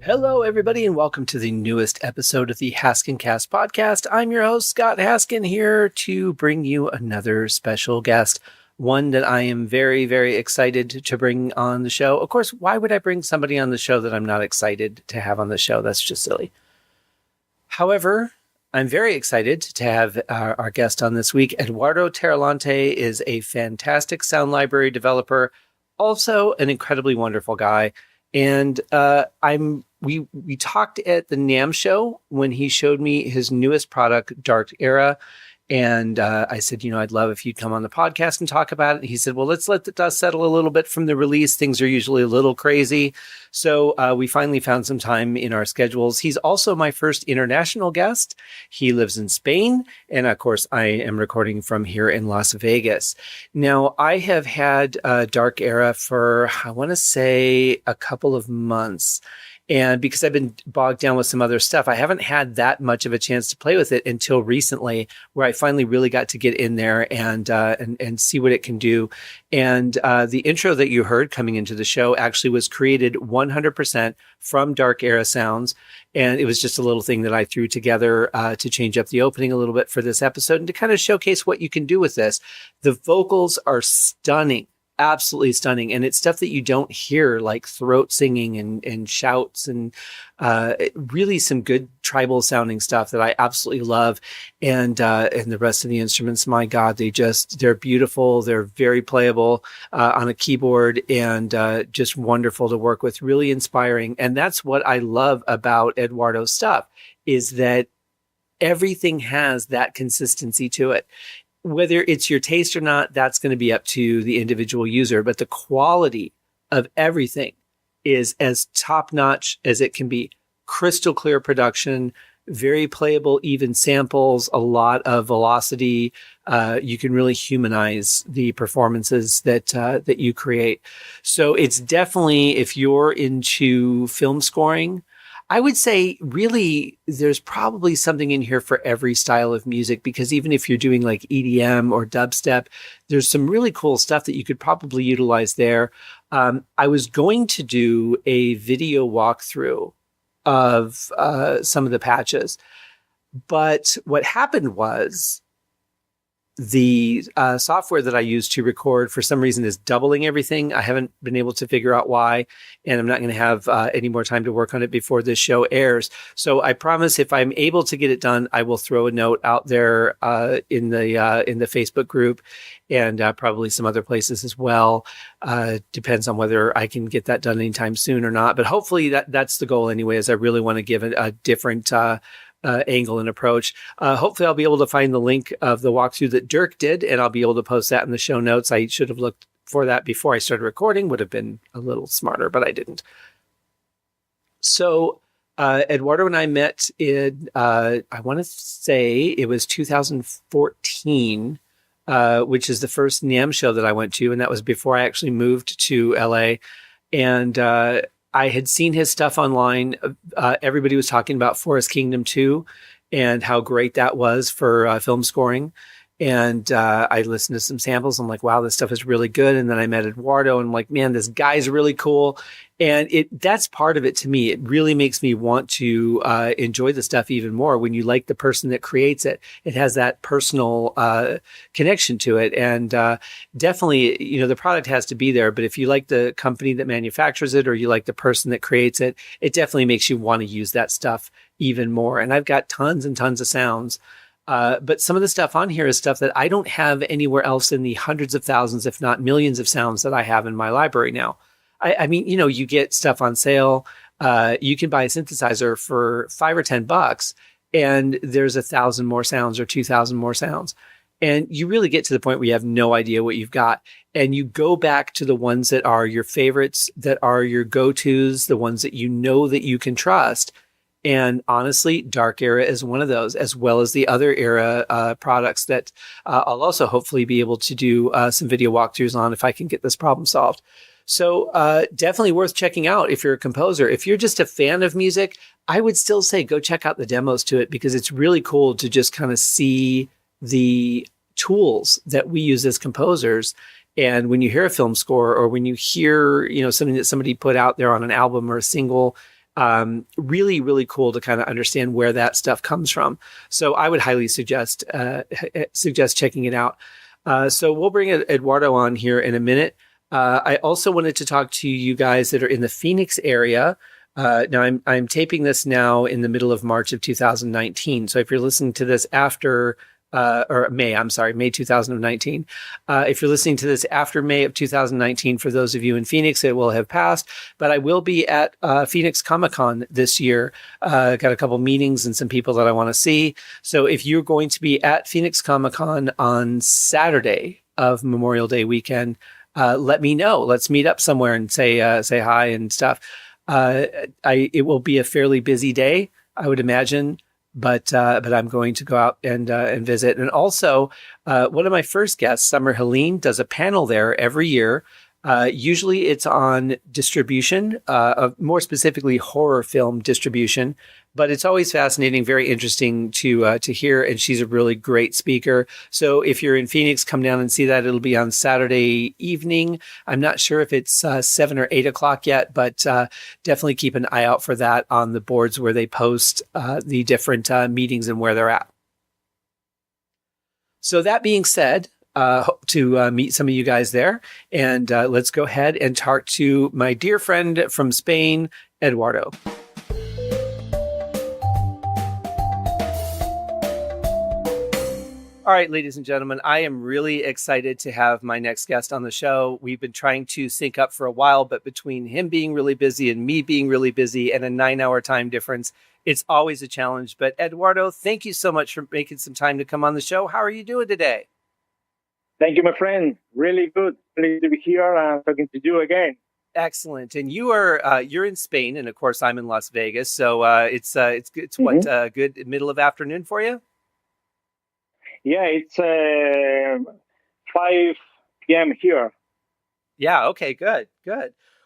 Hello, everybody, and welcome to the newest episode of the HaskinCast Podcast. I'm your host, Scott Haskin, here to bring you another special guest, one that I am very, very excited to bring on the show. Of course, why would I bring somebody on the show that I'm not excited to have on the show? That's just silly. However, I'm very excited to have our guest on this week. Eduardo Tarilante is a fantastic sound library developer, also an incredibly wonderful guy. And we talked at the NAMM show when he showed me his newest product, Dirk. And I said, I'd love if you'd come on the podcast and talk about it. He said, well, let's let the dust settle a little bit from the release. Things are usually a little crazy. So we finally found some time in our schedules. He's also my first international guest. He lives in Spain. And of course, I am recording from here in Las Vegas. Now, I have had Dirk for, I want to say, a couple of months. And because I've been bogged down with some other stuff, I haven't had that much of a chance to play with it until recently, where I finally really got to get in there and see what it can do. And the intro that you heard coming into the show actually was created 100% from Dirk sounds. And it was just a little thing that I threw together to change up the opening a little bit for this episode and to kind of showcase what you can do with this. The vocals are stunning. Absolutely stunning. And it's stuff that you don't hear, like throat singing and shouts and really some good tribal sounding stuff that I absolutely love. And the rest of the instruments, my God, they're beautiful. They're very playable on a keyboard and just wonderful to work with, really inspiring. And that's what I love about Eduardo's stuff, is that everything has that consistency to it. Whether it's your taste or not, that's going to be up to the individual user. But the quality of everything is as top-notch as it can be. Crystal clear production, very playable, even samples, a lot of velocity. You can really humanize the performances that you create. So it's definitely, if you're into film scoring, I would say really there's probably something in here for every style of music, because even if you're doing like EDM or dubstep, there's some really cool stuff that you could probably utilize there. I was going to do a video walkthrough of some of the patches, but what happened was the software that I use to record for some reason is doubling everything. I haven't been able to figure out why, and I'm not going to have any more time to work on it before this show airs. So I promise if I'm able to get it done, I will throw a note out there in the Facebook group and probably some other places as well. Depends on whether I can get that done anytime soon or not. But hopefully that's the goal anyway, is I really want to give it a different angle and approach. Hopefully I'll be able to find the link of the walkthrough that Dirk did, and I'll be able to post that in the show notes. I should have looked for that before I started recording, would have been a little smarter, but I didn't. So Eduardo and I met in, I want to say it was 2014, which is the first NAMM show that I went to, and that was before I actually moved to LA. And I had seen his stuff online. Everybody was talking about Forest Kingdom 2 and how great that was for film scoring. And I listened to some samples. I'm like, wow, this stuff is really good. And then I met Eduardo and I'm like, man, this guy's really cool. And that's part of it to me. It really makes me want to enjoy the stuff even more when you like the person that creates it. It has that personal connection to it. And definitely, the product has to be there. But if you like the company that manufactures it or you like the person that creates it, it definitely makes you want to use that stuff even more. And I've got tons and tons of sounds. But some of the stuff on here is stuff that I don't have anywhere else in the hundreds of thousands, if not millions of sounds that I have in my library now. I mean, you get stuff on sale. You can buy a synthesizer for $5 or $10 and there's 1,000 more sounds or 2,000 more sounds. And you really get to the point where you have no idea what you've got. And you go back to the ones that are your favorites, that are your go-tos, the ones that you know that you can trust. And honestly, Dirk is one of those, as well as the other era products that I'll also hopefully be able to do some video walkthroughs on if I can get this problem solved. So definitely worth checking out if you're a composer. If you're just a fan of music, I would still say go check out the demos to it, because it's really cool to just kind of see the tools that we use as composers. And when you hear a film score or when you hear, something that somebody put out there on an album or a single, Really, really cool to kind of understand where that stuff comes from. So I would highly suggest checking it out. So we'll bring Eduardo on here in a minute. I also wanted to talk to you guys that are in the Phoenix area. Now I'm taping this now in the middle of March of 2019. So if you're listening to this after May 2019. If you're listening to this after May of 2019, for those of you in Phoenix, it will have passed. But I will be at Phoenix Comic-Con this year. Got a couple meetings and some people that I want to see. So if you're going to be at Phoenix Comic-Con on Saturday of Memorial Day weekend, let me know. Let's meet up somewhere and say hi and stuff. It will be a fairly busy day, I would imagine. But I'm going to go out and visit. And also, one of my first guests, Summer Helene, does a panel there every year. Usually it's on distribution, more specifically horror film distribution. But it's always fascinating, very interesting to hear. And she's a really great speaker. So if you're in Phoenix, come down and see that. It'll be on Saturday evening. I'm not sure if it's 7 or 8 o'clock yet, but definitely keep an eye out for that on the boards where they post the different meetings and where they're at. So that being said, hope to meet some of you guys there. And let's go ahead and talk to my dear friend from Spain, Eduardo. All right, ladies and gentlemen, I am really excited to have my next guest on the show. We've been trying to sync up for a while, but between him being really busy and me being really busy and a 9-hour time difference, it's always a challenge. But Eduardo, thank you so much for making some time to come on the show. How are you doing today? Thank you, my friend. Really good. Pleased to be here and talking to you again. Excellent. And you're in Spain, and of course I'm in Las Vegas. So it's what, good middle of afternoon for you? Yeah, it's 5 p.m. here. Yeah. Okay. Good.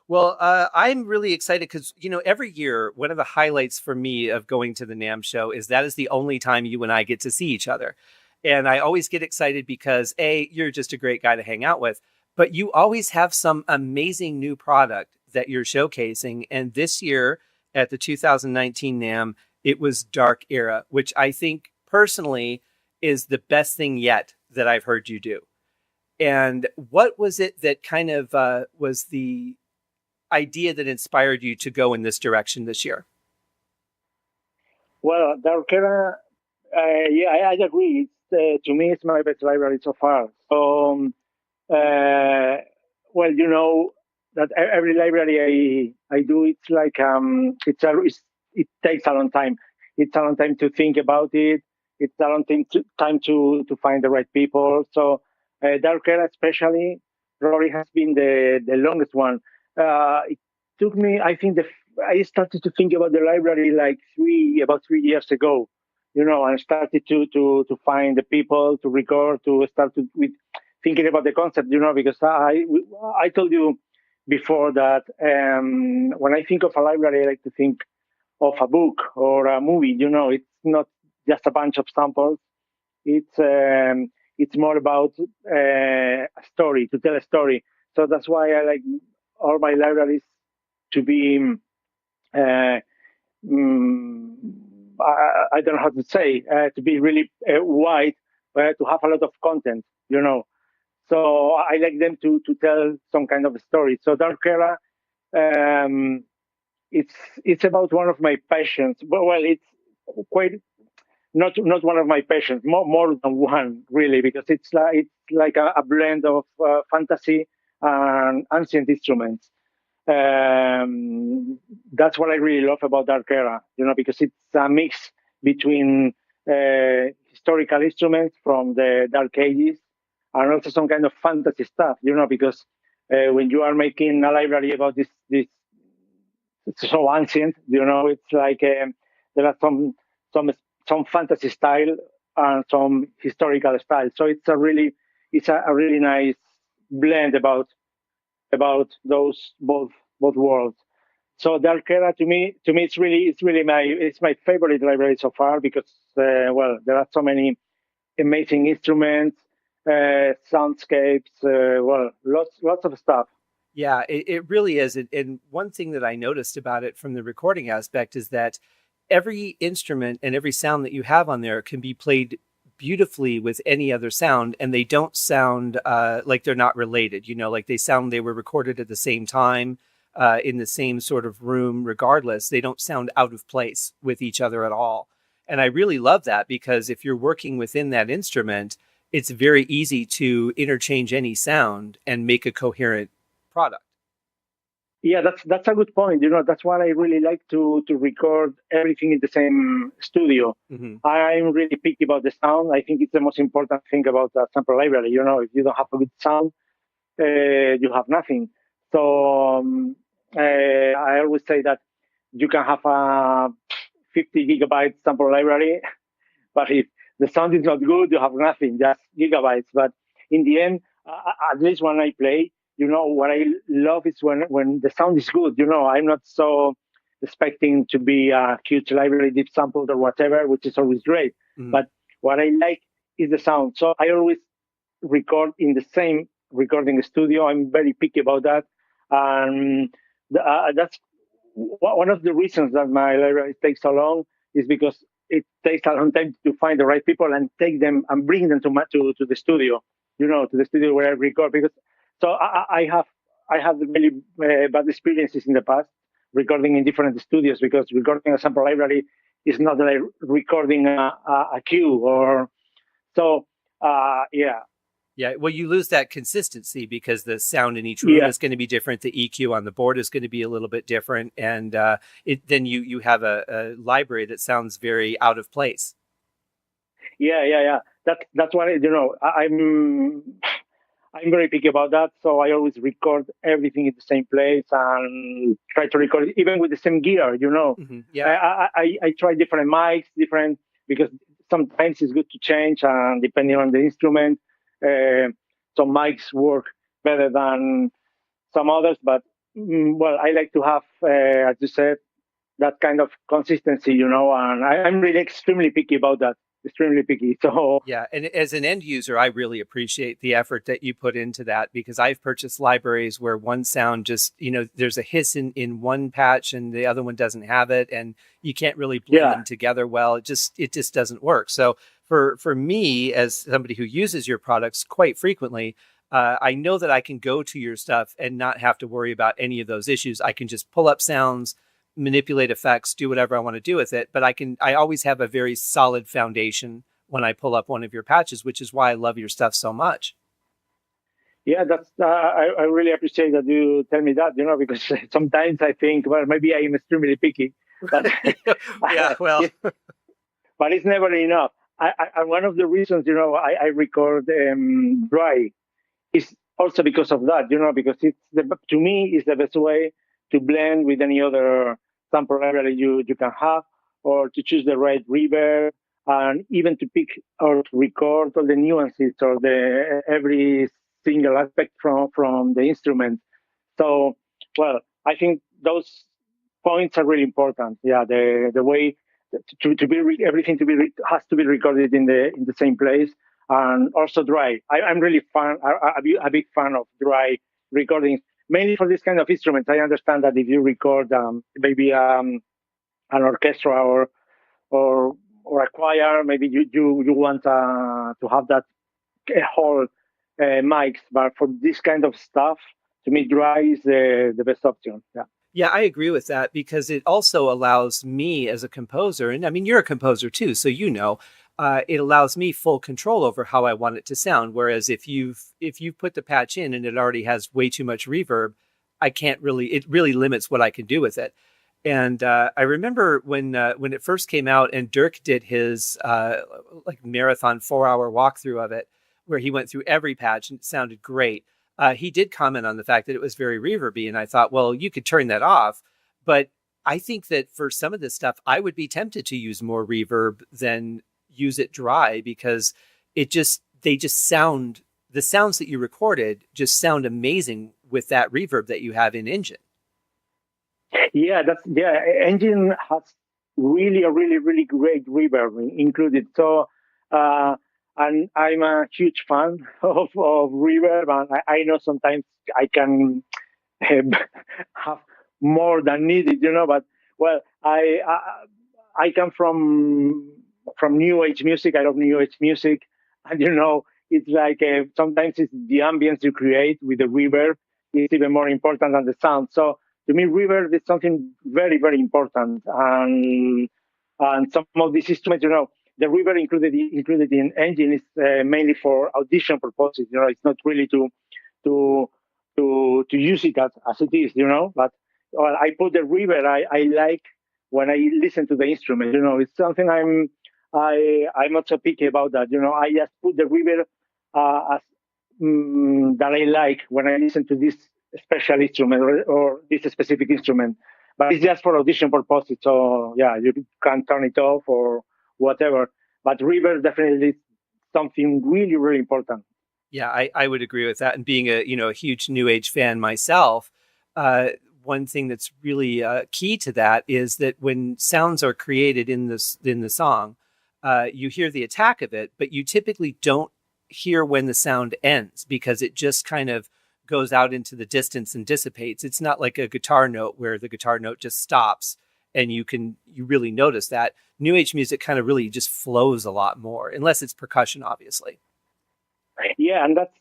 Well, I'm really excited because, every year, one of the highlights for me of going to the NAMM show is that is the only time you and I get to see each other. And I always get excited because, A, you're just a great guy to hang out with, but you always have some amazing new product that you're showcasing. And this year at the 2019 NAMM, it was Dark Era, which I think personally is the best thing yet that I've heard you do. And what was it that kind of was the idea that inspired you to go in this direction this year? Well, Dark Era, I agree. To me, it's my best library so far. So, well, you know that every library I do, it's like it takes a long time. It's a long time to think about it. It's a long time to find the right people. So Dark Era especially probably has been the longest one. It took me, I think, I started to think about the library like about 3 years ago. And started to find the people to record, to start with thinking about the concept. Because I told you before that when I think of a library, I like to think of a book or a movie. It's not just a bunch of samples. It's more about a story, to tell a story. So that's why I like all my libraries to be, I don't know how to say, to be really wide, to have a lot of content, So I like them to tell some kind of a story. So Dark Era, it's about one of my passions. Well, it's quite not one of my passions, more than one really, because it's like a blend of fantasy and ancient instruments. That's what I really love about Dark Era, because it's a mix between historical instruments from the Dark Ages and also some kind of fantasy stuff, because when you are making a library about this it's so ancient, it's like there are some fantasy style and some historical style. So it's a really nice blend about those both worlds. So Dark Era to me it's really my favorite library so far because well, there are so many amazing instruments, soundscapes, well, lots of stuff. Yeah, it really is. And one thing that I noticed about it from the recording aspect is that every instrument and every sound that you have on there can be played beautifully with any other sound, and they don't sound like they're not related. Like they sound they were recorded at the same time in the same sort of room, regardless. They don't sound out of place with each other at all. And I really love that because if you're working within that instrument, it's very easy to interchange any sound and make a coherent product. Yeah, that's a good point. That's why I really like to record everything in the same studio. Mm-hmm. I'm really picky about the sound. I think it's the most important thing about the sample library. If you don't have a good sound, you have nothing. So I always say that you can have a 50 gigabyte sample library, but if the sound is not good, you have nothing, just gigabytes. But in the end, at least when I play, what I love is when the sound is good. I'm not so expecting to be a huge library deep sampled or whatever, which is always great. Mm-hmm. But what I like is the sound. So I always record in the same recording studio. I'm very picky about that. And that's one of the reasons that my library takes so long is because it takes a long time to find the right people and take them and bring them to the studio, to the studio where I record. Because so I have really bad experiences in the past recording in different studios because recording a sample library is not like recording a cue or so. Yeah. Yeah, well, you lose that consistency because the sound in each room is going to be different. The EQ on the board is going to be a little bit different, and then you have a library that sounds very out of place. Yeah. That's what I'm very picky about that. So I always record everything in the same place and try to record it even with the same gear. Mm-hmm. Yeah, I try different mics, because sometimes it's good to change and depending on the instrument. Some mics work better than some others, but well, I like to have, as you said, that kind of consistency, and I'm really extremely picky about that. Extremely picky. So yeah, and as an end user, I really appreciate the effort that you put into that because I've purchased libraries where one sound just, there's a hiss in one patch and the other one doesn't have it, and you can't really blend them together well. It just doesn't work. So for me, as somebody who uses your products quite frequently, I know that I can go to your stuff and not have to worry about any of those issues. I can just pull up sounds, manipulate effects, do whatever I want to do with it. But I always have a very solid foundation when I pull up one of your patches, which is why I love your stuff so much. Yeah, that's I really appreciate that you tell me that, because sometimes I think, well, maybe I am extremely picky, but yeah, well, but it's never enough. One of the reasons, I record dry is also because of that, because to me it's the best way to blend with any other sample library you can have, or to choose the right reverb, and even to pick or to record all the nuances or the every single aspect from the instrument. So, well, I think those points are really important. Yeah, the way to be everything has to be recorded in the same place, and also dry. I'm really a big fan of dry recordings, mainly for this kind of instruments. I understand that if you record maybe an orchestra or a choir, maybe you want to have that whole mics, but for this kind of stuff, to me, dry is the best option. Yeah. Yeah, I agree with that because it also allows me as a composer, and I mean, you're a composer too, so it allows me full control over how I want it to sound. Whereas if you've put the patch in and it already has way too much reverb, it really limits what I can do with it. And I remember when it first came out and Dirk did his like marathon 4-hour walkthrough of it, where he went through every patch and it sounded great. He did comment on the fact that it was very reverby, and I thought, well, you could turn that off. But I think that for some of this stuff, I would be tempted to use more reverb than use it dry because the sounds that you recorded just sound amazing with that reverb that you have in Engine. Yeah, Engine has really a really really great reverb included. So. And I'm a huge fan of reverb, and I know sometimes I can have more than needed, But well, I come from New Age music. I love New Age music, and it's like sometimes it's the ambience you create with the reverb is even more important than the sound. So to me, reverb is something very, very important, and some of these instruments, the reverb included in engine is mainly for audition purposes. It's not really to to use it as it is, But well, I put the reverb I like when I listen to the instrument. It's something I'm not so picky about that. I just put the reverb as that I like when I listen to this special instrument or this specific instrument. But it's just for audition purposes. So yeah, you can turn it off or whatever. But reverb definitely is something really, really important. Yeah, I would agree with that. And being a huge New Age fan myself, one thing that's really key to that is that when sounds are created in the song, you hear the attack of it, but you typically don't hear when the sound ends because it just kind of goes out into the distance and dissipates. It's not like a guitar note where the guitar note just stops and you really notice that. New Age music kind of really just flows a lot more, unless it's percussion, obviously. Yeah, and that's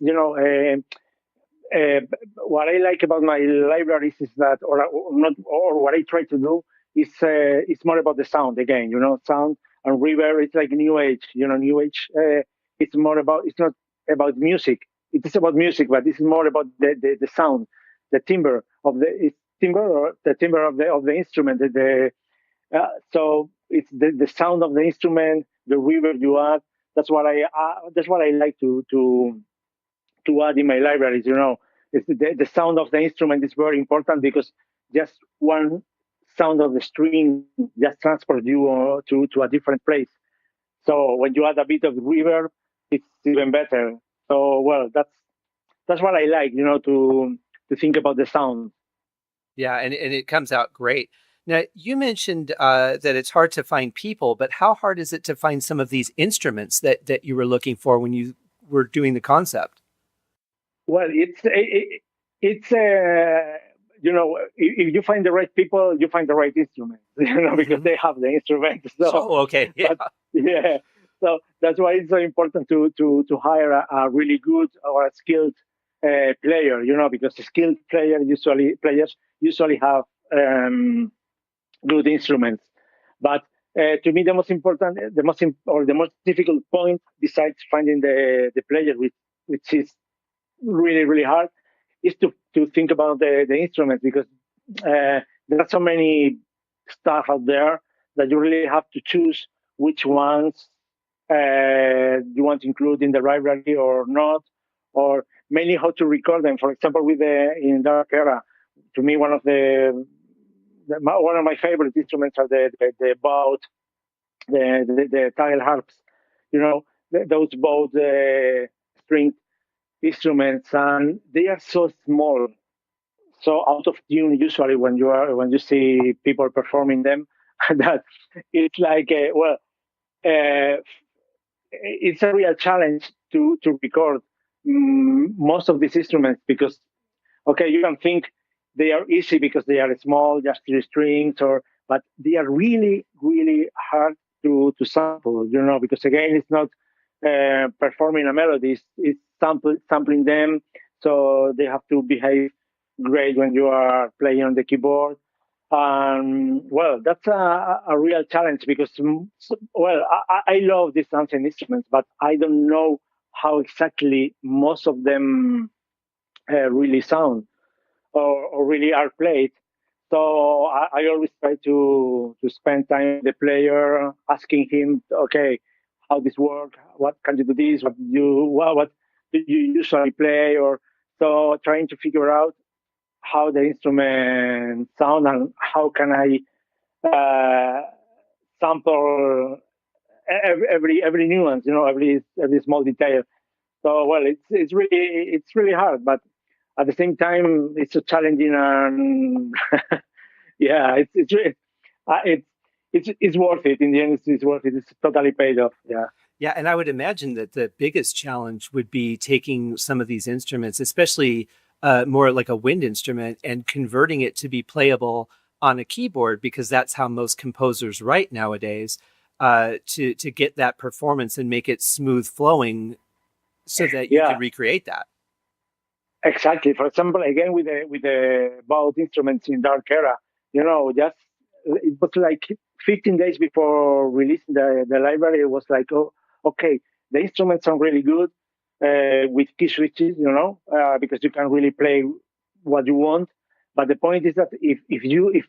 what I like about my libraries is that, or not, or what I try to do is it's more about the sound again. Sound and reverb. It's like New Age. New Age. It's more about. It's not about music. It is about music, but this is more about the sound, the timbre of the timbre of the instrument. So it's the sound of the instrument, the reverb you add. That's what I like to add in my libraries. It's the sound of the instrument is very important because just one sound of the string just transports you to a different place. So when you add a bit of reverb, it's even better. So well, that's what I like, to think about the sound. Yeah, and it comes out great. Now, you mentioned that it's hard to find people, but how hard is it to find some of these instruments that you were looking for when you were doing the concept? Well, it's if you find the right people, you find the right instruments, because they have the instruments. So, okay, yeah, but, yeah. So that's why it's so important to hire a really good or a skilled player, because skilled players usually have good instruments. But to me, the most important, or the most difficult point, besides finding the player, which is really, really hard, is to think about the instruments, because there are so many stuff out there that you really have to choose which ones you want to include in the library or not, or mainly how to record them. For example, in Dark Era, to me, one of my favorite instruments are the bow, the tile harps, those bow string instruments, and they are so small, so out of tune usually when you see people performing them, that it's like it's a real challenge to record most of these instruments, because okay, you can think they are easy because they are small, just three strings, but they are really, really hard to sample, because again, it's not performing a melody, it's sampling them, so they have to behave great when you are playing on the keyboard. Well, that's a real challenge because, well, I love these ancient instruments, but I don't know how exactly most of them really sound, or really are played. So I always try to spend time with the player, asking him, okay, how this work? What can you do this? What do you usually play? Or so trying to figure out how the instrument sound and how can I sample every nuance, every small detail. So well, it's really hard, but at the same time, it's so challenging, and yeah, it's worth it. In the end, it's worth it. It's totally paid off. Yeah. Yeah, and I would imagine that the biggest challenge would be taking some of these instruments, especially more like a wind instrument, and converting it to be playable on a keyboard, because that's how most composers write nowadays, to get that performance and make it smooth flowing so that you can recreate that. Exactly. For example, again with the bowed instruments in Dark era, just it was like 15 days before releasing the library. It was like, oh, okay, the instruments sound really good with key switches, because you can really play what you want. But the point is that if you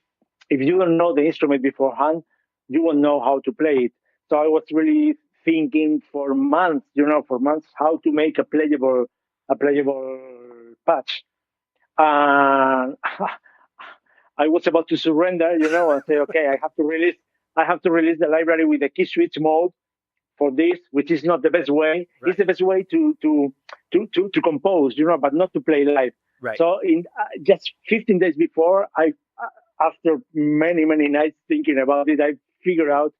don't know the instrument beforehand, you won't know how to play it. So I was really thinking for months, how to make a playable patch. And I was about to surrender, and say, okay, I have to release the library with the key switch mode for this, which is not the best way. Right. It's the best way to compose, but not to play live. Right. So in just 15 days before, after many nights thinking about it, I figured out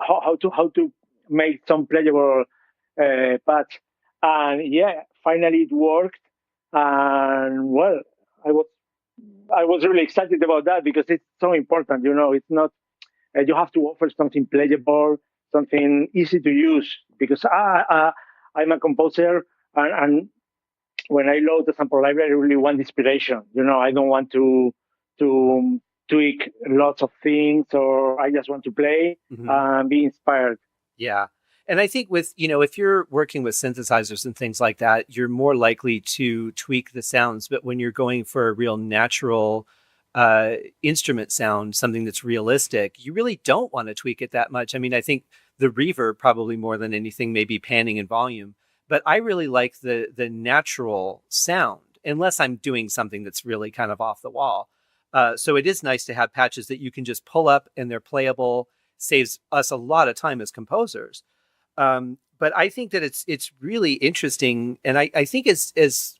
how to make some playable patch. And finally it worked. And well, I was really excited about that, because it's so important. It's not, you have to offer something playable, something easy to use, because I'm a composer, and when I load the sample library, I really want inspiration. I don't want to tweak lots of things, or I just want to play and be inspired. Yeah. And I think with, if you're working with synthesizers and things like that, you're more likely to tweak the sounds. But when you're going for a real natural instrument sound, something that's realistic, you really don't want to tweak it that much. I mean, I think the reverb probably more than anything may be panning in volume. But I really like the natural sound, unless I'm doing something that's really kind of off the wall. So it is nice to have patches that you can just pull up and they're playable. Saves us a lot of time as composers. But I think that it's really interesting. And I think as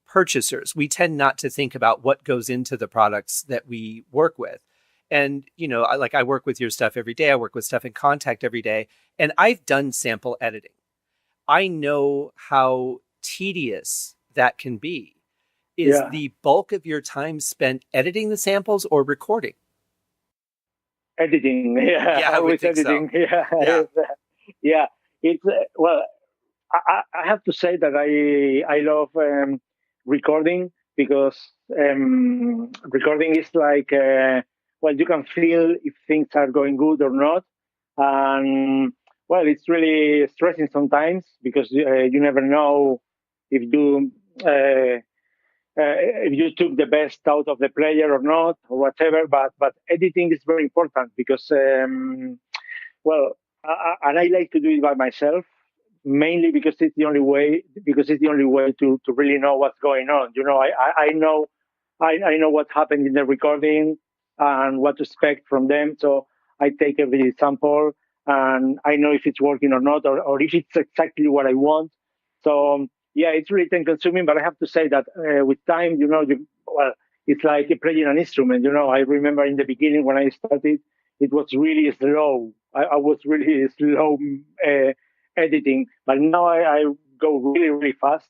purchasers, we tend not to think about what goes into the products that we work with. And, I work with your stuff every day. I work with stuff in Contact every day. And I've done sample editing. I know how tedious that can be. Is the bulk of your time spent editing the samples or recording? Editing, always editing, so. Yeah. It's well, I have to say that I love recording, because recording is like you can feel if things are going good or not, and it's really stressing sometimes, because you never know if you took the best out of the player or not, or whatever. But editing is very important, because and I like to do it by myself, mainly because it's the only way to really know what's going on. I know what happened in the recording and what to expect from them. So I take every sample and I know if it's working or not, or if it's exactly what I want. So it's really time consuming, but I have to say that with time, it's like playing an instrument. I remember in the beginning when I started, it was really slow. I was really slow editing, but now I go really, really fast.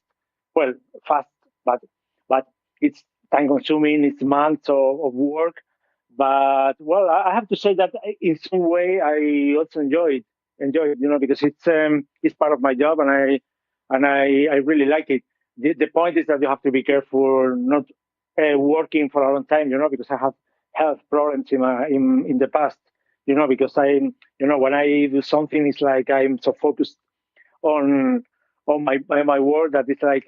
Well, fast, but it's time consuming. It's months of work. But I have to say that in some way I also enjoy it, because it's part of my job, and I really like it. The point is that you have to be careful not working for a long time, because I have health problems in the past, because when I do something, it's like I'm so focused on my work that it's like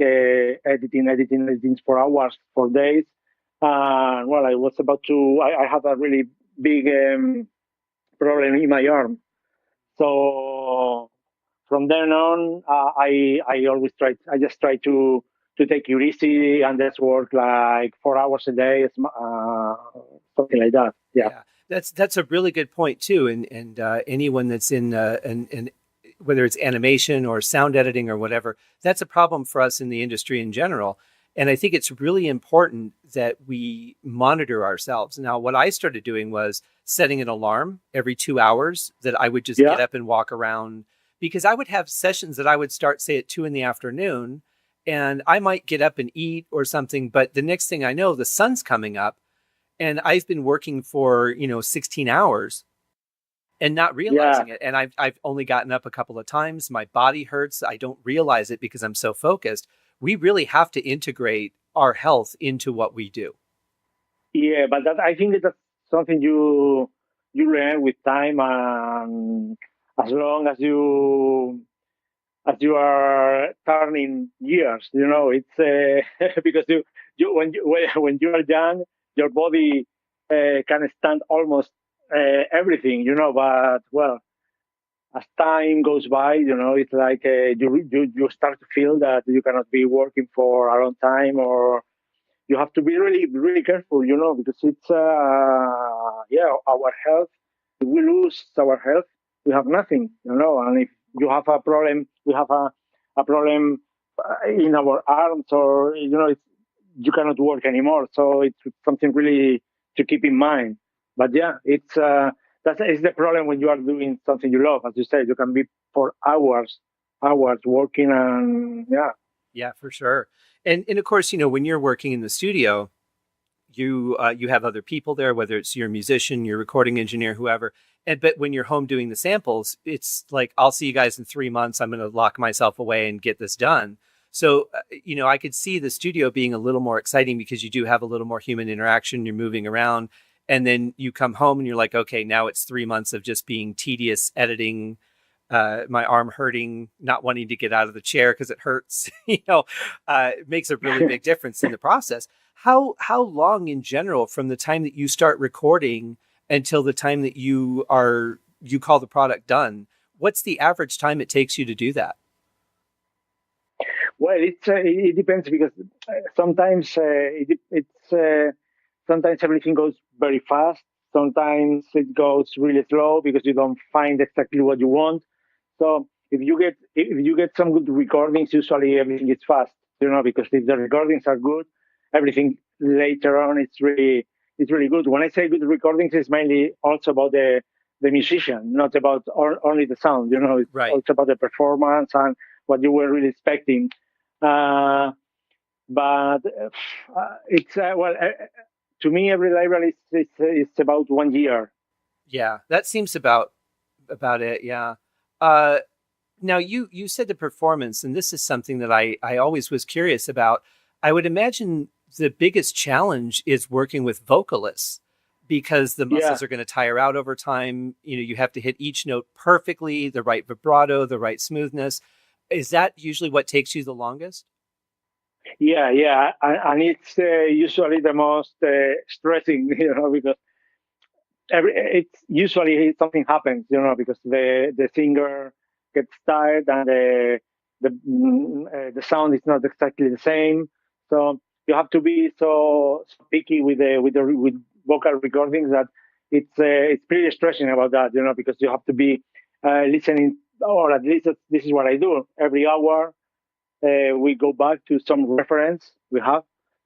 editing for hours, for days. I was about to. I had a really big problem in my arm, so from then on, I always try. I just try to take it easy and just work like 4 hours a day, something like that. Yeah. That's a really good point too. And anyone that's in whether it's animation or sound editing or whatever, that's a problem for us in the industry in general. And I think it's really important that we monitor ourselves. Now, what I started doing was setting an alarm every 2 hours that I would just get up and walk around, because I would have sessions that I would start, say, at 2 p.m, and I might get up and eat or something, but the next thing I know, the sun's coming up and I've been working for, 16 hours and not Yeah, realizing it. And I've only gotten up a couple of times. My body hurts. I don't realize it because I'm so focused. We really have to integrate our health into what we do. yeah, but I think that's something you learn with time, and as long as you are turning years, it's because you when you are young, your body can stand almost everything, but well, as time goes by, it's like you start to feel that you cannot be working for a long time, or you have to be really, really careful, because it's, our health. If we lose our health, we have nothing, and if you have a problem, we have a problem in our arms, or, you cannot work anymore. So it's something really to keep in mind. But yeah, that's is the problem when you are doing something you love. As you said, you can be for hours working, and yeah. Yeah, for sure. And of course, when you're working in the studio, you have other people there, whether it's your musician, your recording engineer, whoever. But when you're home doing the samples, it's like, I'll see you guys in 3 months. I'm going to lock myself away and get this done. So, I could see the studio being a little more exciting because you do have a little more human interaction. You're moving around, and then you come home and you're like, okay, now it's 3 months of just being tedious editing, my arm hurting, not wanting to get out of the chair because it hurts. It makes a really big difference in the process. How long in general from the time that you start recording until the time that you call the product done? What's the average time it takes you to do that? Well, it depends, because sometimes sometimes everything goes very fast. Sometimes it goes really slow because you don't find exactly what you want. So if you get some good recordings, usually everything is fast. Because if the recordings are good, everything later on it's really good. When I say good recordings, it's mainly also about the musician, not about only the sound. It's Right. also about the performance and what you were really expecting. Uh, but it's to me, every library is about 1 year. Yeah, that seems about it. Yeah. Uh, Now you said the performance, and this is something that I always was curious about. I would imagine the biggest challenge is working with vocalists because the Yeah, muscles are going to tire out over time. You have to hit each note perfectly, the right vibrato, the right smoothness. Is that usually what takes you the longest? yeah, and it's usually the most stressing, because it's usually something happens, because the singer gets tired, and the sound is not exactly the same. So you have to be so picky with vocal recordings that it's pretty stressing about that, because you have to be listening, or at least this is what I do every hour. We go back to some reference we have.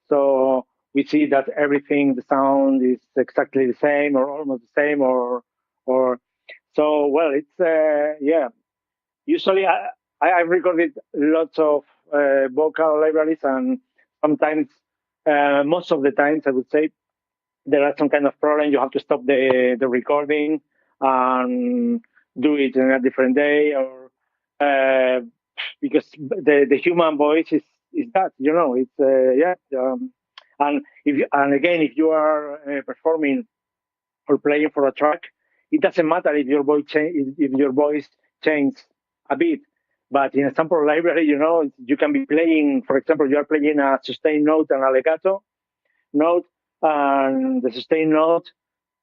So we see that everything, the sound is exactly the same or almost the same, or so. Well, it's yeah. Usually, I've recorded lots of vocal libraries, and sometimes, most of the times, I would say there are some kind of problem. You have to stop the recording and do it in a different day, or because the human voice is that, it's yeah. And again, if you are performing or playing for a track, it doesn't matter if your voice changes a bit. But in a sample library, you can be playing. For example, you are playing a sustained note and a legato note, and the sustained note,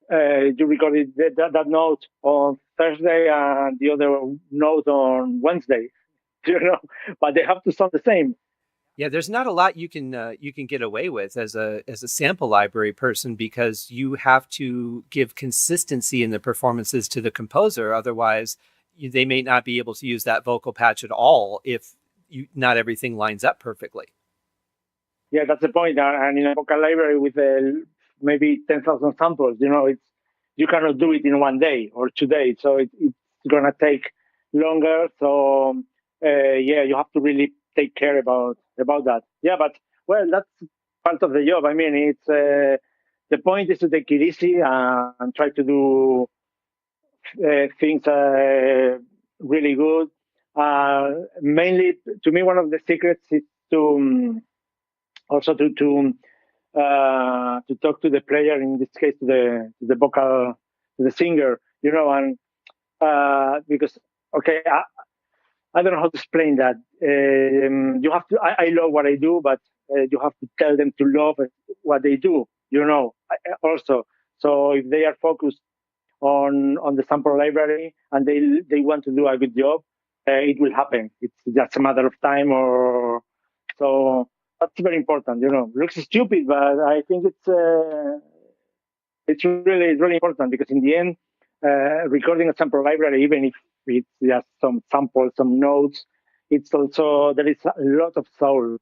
you recorded that note on Thursday and the other note on Wednesday, you know, but they have to sound the same. Yeah, there's not a lot you can get away with as a sample library person because you have to give consistency in the performances to the composer. Otherwise, they may not be able to use that vocal patch at all if not everything lines up perfectly. Yeah, that's the point. And in a vocal library with maybe 10,000 samples, you cannot do it in 1 day or 2 days. So it's going to take longer. So, yeah, you have to really take care about that. Yeah, but well, that's part of the job. I mean, it's the point is to take it easy and try to do things really good. Mainly, to me, one of the secrets is to also to talk to the player, in this case to the vocal, to the singer, and because okay, I don't know how to explain that. You have to. I love what I do, but you have to tell them to love what they do. Also. So if they are focused on the sample library and they want to do a good job, it will happen. It's just a matter of time, or so. That's very important. Looks stupid, but I think it's really important, because in the end, recording a sample library, even if it's just some samples, some notes, it's also, there is a lot of soul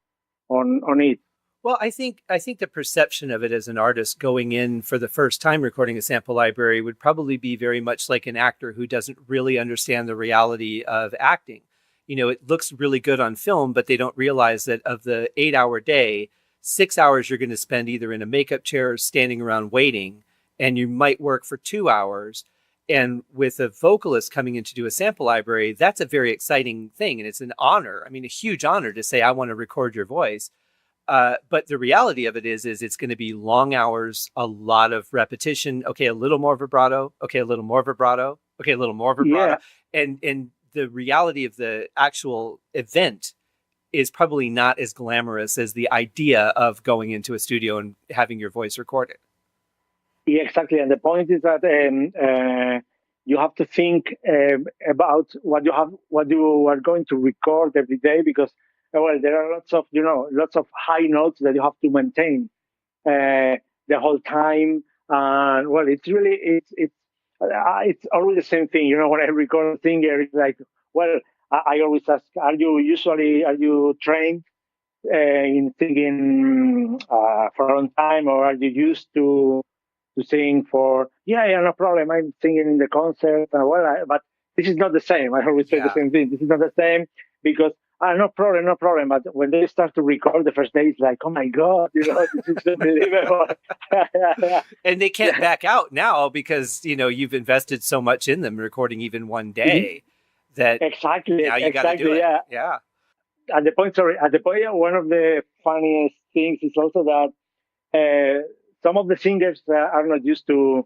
on it. Well, I think the perception of it as an artist going in for the first time recording a sample library would probably be very much like an actor who doesn't really understand the reality of acting. It looks really good on film, but they don't realize that of the 8-hour day, 6 hours you're going to spend either in a makeup chair or standing around waiting, and you might work for 2 hours. And with a vocalist coming in to do a sample library, that's a very exciting thing. And it's an honor. I mean, a huge honor to say, I want to record your voice. But the reality of it is it's going to be long hours, a lot of repetition. Okay, a little more vibrato. Okay, a little more vibrato. Okay, a little more vibrato. Yeah. And the reality of the actual event is probably not as glamorous as the idea of going into a studio and having your voice recorded. Yeah, exactly. And the point is that you have to think about what you are going to record every day, because well, there are lots of high notes that you have to maintain the whole time. And well, it's always the same thing. When I record a singer, it's like, well, I always ask, are you trained in singing for a long time, or are you used to sing for? Yeah, no problem. I'm singing in the concert. But this is not the same. I always say the same thing. This is not the same, because no problem. But when they start to record the first day, it's like, oh my God, this is unbelievable. And they can't back out now, because you've invested so much in them recording even one day. That exactly. Now you got to do it. Yeah. At the point, one of the funniest things is also that some of the singers are not used to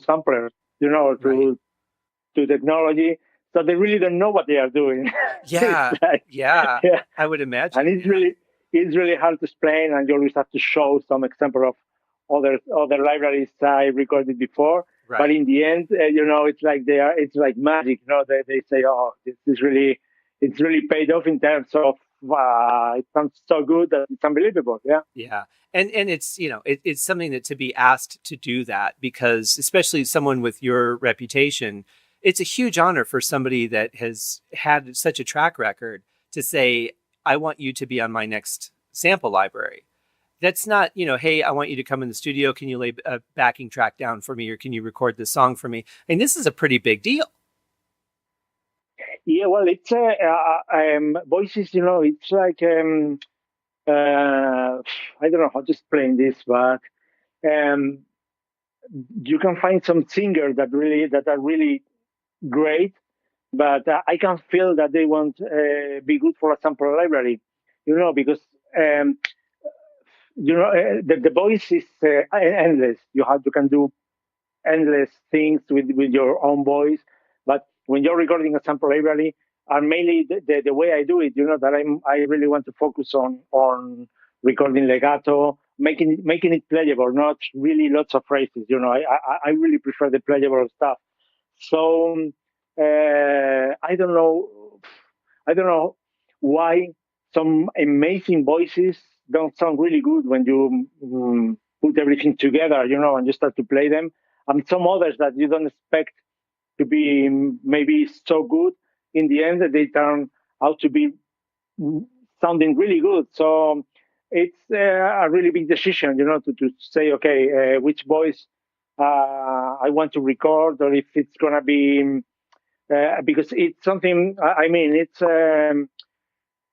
samplers, to technology, so they really don't know what they are doing. Yeah, I would imagine. And it's really hard to explain, and you always have to show some example of other libraries I recorded before. Right. But in the end, it's like magic. They say, oh, it's really paid off in terms of it sounds so good that it's unbelievable. Yeah. And it's, it's something that to be asked to do that, because especially someone with your reputation, it's a huge honor for somebody that has had such a track record to say, I want you to be on my next sample library. That's not, hey, I want you to come in the studio. Can you lay a backing track down for me? Or can you record this song for me? And this is a pretty big deal. Yeah, well, it's voices, it's like, I don't know how to explain this, but you can find some singers that are really great, but I can feel that they won't be good for a sample library, because the voice is endless. You can do endless things with your own voice, but when you're recording a sample library, and mainly the way I do it, that I really want to focus on recording legato, making it playable, not really lots of phrases. I really prefer the playable stuff. So I don't know why some amazing voices don't sound really good when you put everything together, and you start to play them, and some others that you don't expect to be maybe so good, in the end they turn out to be sounding really good. So it's a really big decision, to say, okay, which voice I want to record, or if it's gonna be because it's something. I mean, it's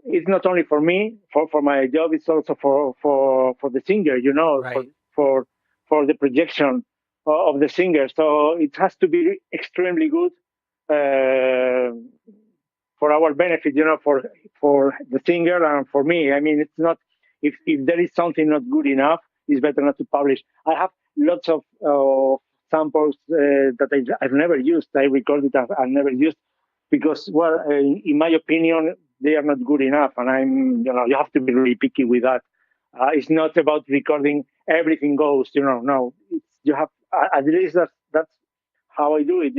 it's not only for me, for my job, it's also for the singer, Right. for the projection of the singer. So it has to be extremely good uh, for our benefit, for the singer and for me. I mean, it's not, if there is something not good enough, it's better not to publish. I have lots of samples that I've never used. I recorded, I've never used because, well, in my opinion, they are not good enough. And you have to be really picky with that. It's not about recording everything goes, no, you have, at least that's how I do it,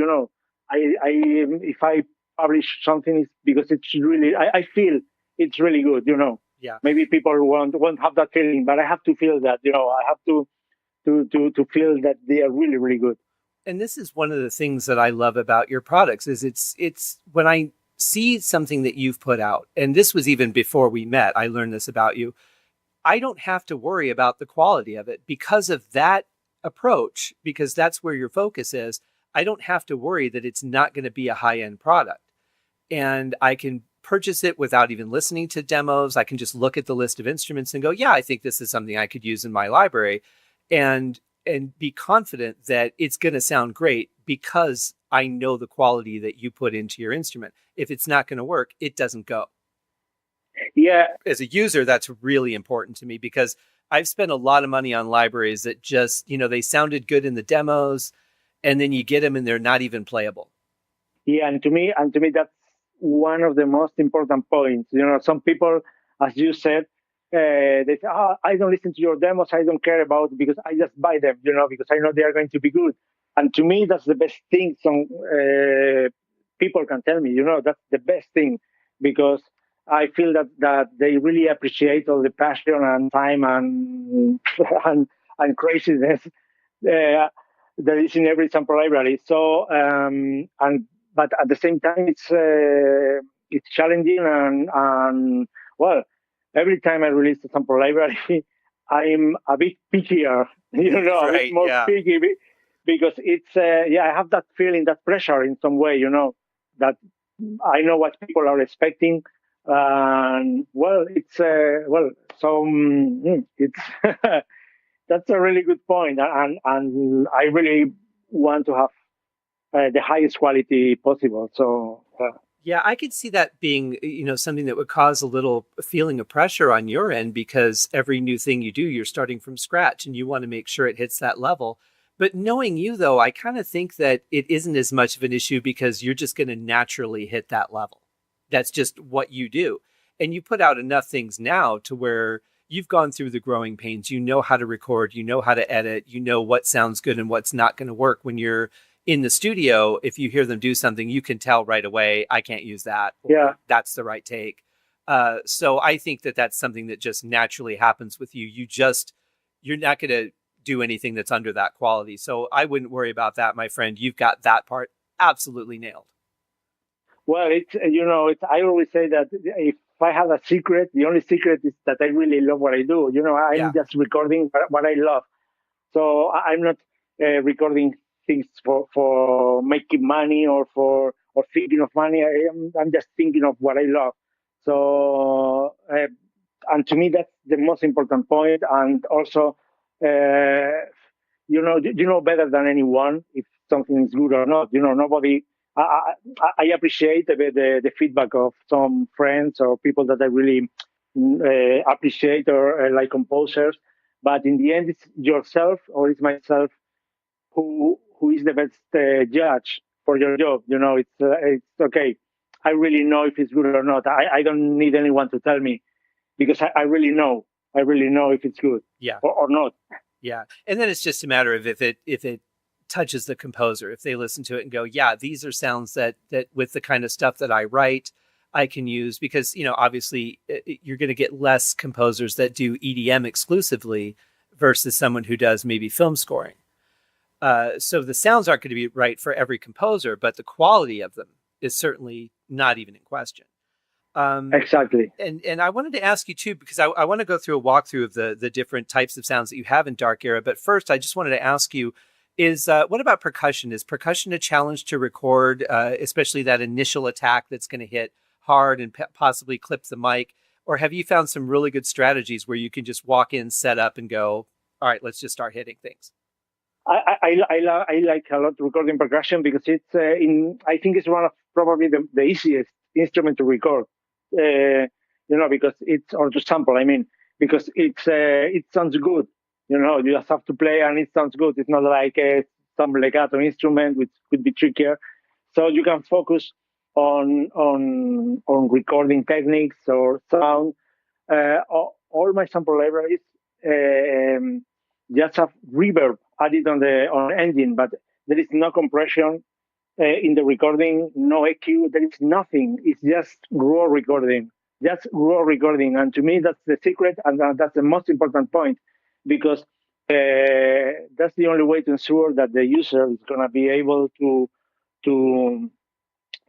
if I publish something, it's because it's really, I feel it's really good, Yeah. Maybe people won't have that feeling, but I have to feel that, I have to feel that they are really, really good. And this is one of the things that I love about your products is it's when I see something that you've put out, and this was even before we met, I learned this about you. I don't have to worry about the quality of it because of that approach, because that's where your focus is. I don't have to worry that it's not going to be a high-end product. And I can purchase it without even listening to demos. I can just look at the list of instruments and go, yeah, I think this is something I could use in my library. And be confident that it's going to sound great because I know the quality that you put into your instrument. If it's not going to work, it doesn't go. Yeah. As a user, that's really important to me because I've spent a lot of money on libraries that just, they sounded good in the demos and then you get them and they're not even playable. Yeah. And to me, that's one of the most important points. Some people, as you said, they say, I don't listen to your demos. I don't care about it because I just buy them, because I know they are going to be good. And to me, that's the best thing some people can tell me, that's the best thing because I feel that they really appreciate all the passion and time and and craziness that is in every sample library. So, but at the same time, it's challenging and well, every time I release a sample library, I'm a bit pickier, a bit more picky because it's, I have that feeling, that pressure in some way, that I know what people are expecting. And it's, it's, that's a really good point. And I really want to have the highest quality possible. So, yeah, I could see that being, something that would cause a little feeling of pressure on your end because every new thing you do, you're starting from scratch and you want to make sure it hits that level. But knowing you, though, I kind of think that it isn't as much of an issue because you're just going to naturally hit that level. That's just what you do. And you put out enough things now to where you've gone through the growing pains. You know how to record, you know how to edit, you know what sounds good and what's not going to work when you're in the studio. If you hear them do something, you can tell right away, I can't use that. Yeah. That's the right take. So I think that that's something that just naturally happens with you. You're not going to do anything that's under that quality. So I wouldn't worry about that, my friend. You've got that part absolutely nailed. Well, I always say that if I have a secret, the only secret is that I really love what I do. I'm just recording what I love. So I'm not recording things for making money or thinking of money. I'm just thinking of what I love. So, and to me, that's the most important point. And also, you know better than anyone if something is good or not. Nobody. I appreciate the feedback of some friends or people that I really appreciate or like composers. But in the end, it's yourself or it's myself who is the best judge for your job. It's okay. I really know if it's good or not. I don't need anyone to tell me because I really know. I really know if it's good or not. Yeah. And then it's just a matter of if it touches the composer, if they listen to it and go, yeah, these are sounds that with the kind of stuff that I write, I can use because, obviously you're going to get less composers that do EDM exclusively versus someone who does maybe film scoring. So the sounds aren't going to be right for every composer, but the quality of them is certainly not even in question. Exactly. And I wanted to ask you too, because I want to go through a walkthrough of the different types of sounds that you have in Dark Era. But first, I just wanted to ask you, what about percussion? Is percussion a challenge to record, especially that initial attack that's going to hit hard and possibly clip the mic? Or have you found some really good strategies where you can just walk in, set up, and go, all right, let's just start hitting things? I like a lot recording percussion because it's I think it's one of probably the easiest instrument to record. Because it's or to sample. I mean, because it sounds good. You just have to play and it sounds good. It's not like some legato instrument which could be trickier. So you can focus on recording techniques or sound. All my sample libraries just have reverb added on engine, but there is no compression in the recording, no EQ. There is nothing. It's just raw recording, And to me, that's the secret, and that's the most important point, because that's the only way to ensure that the user is going to be able to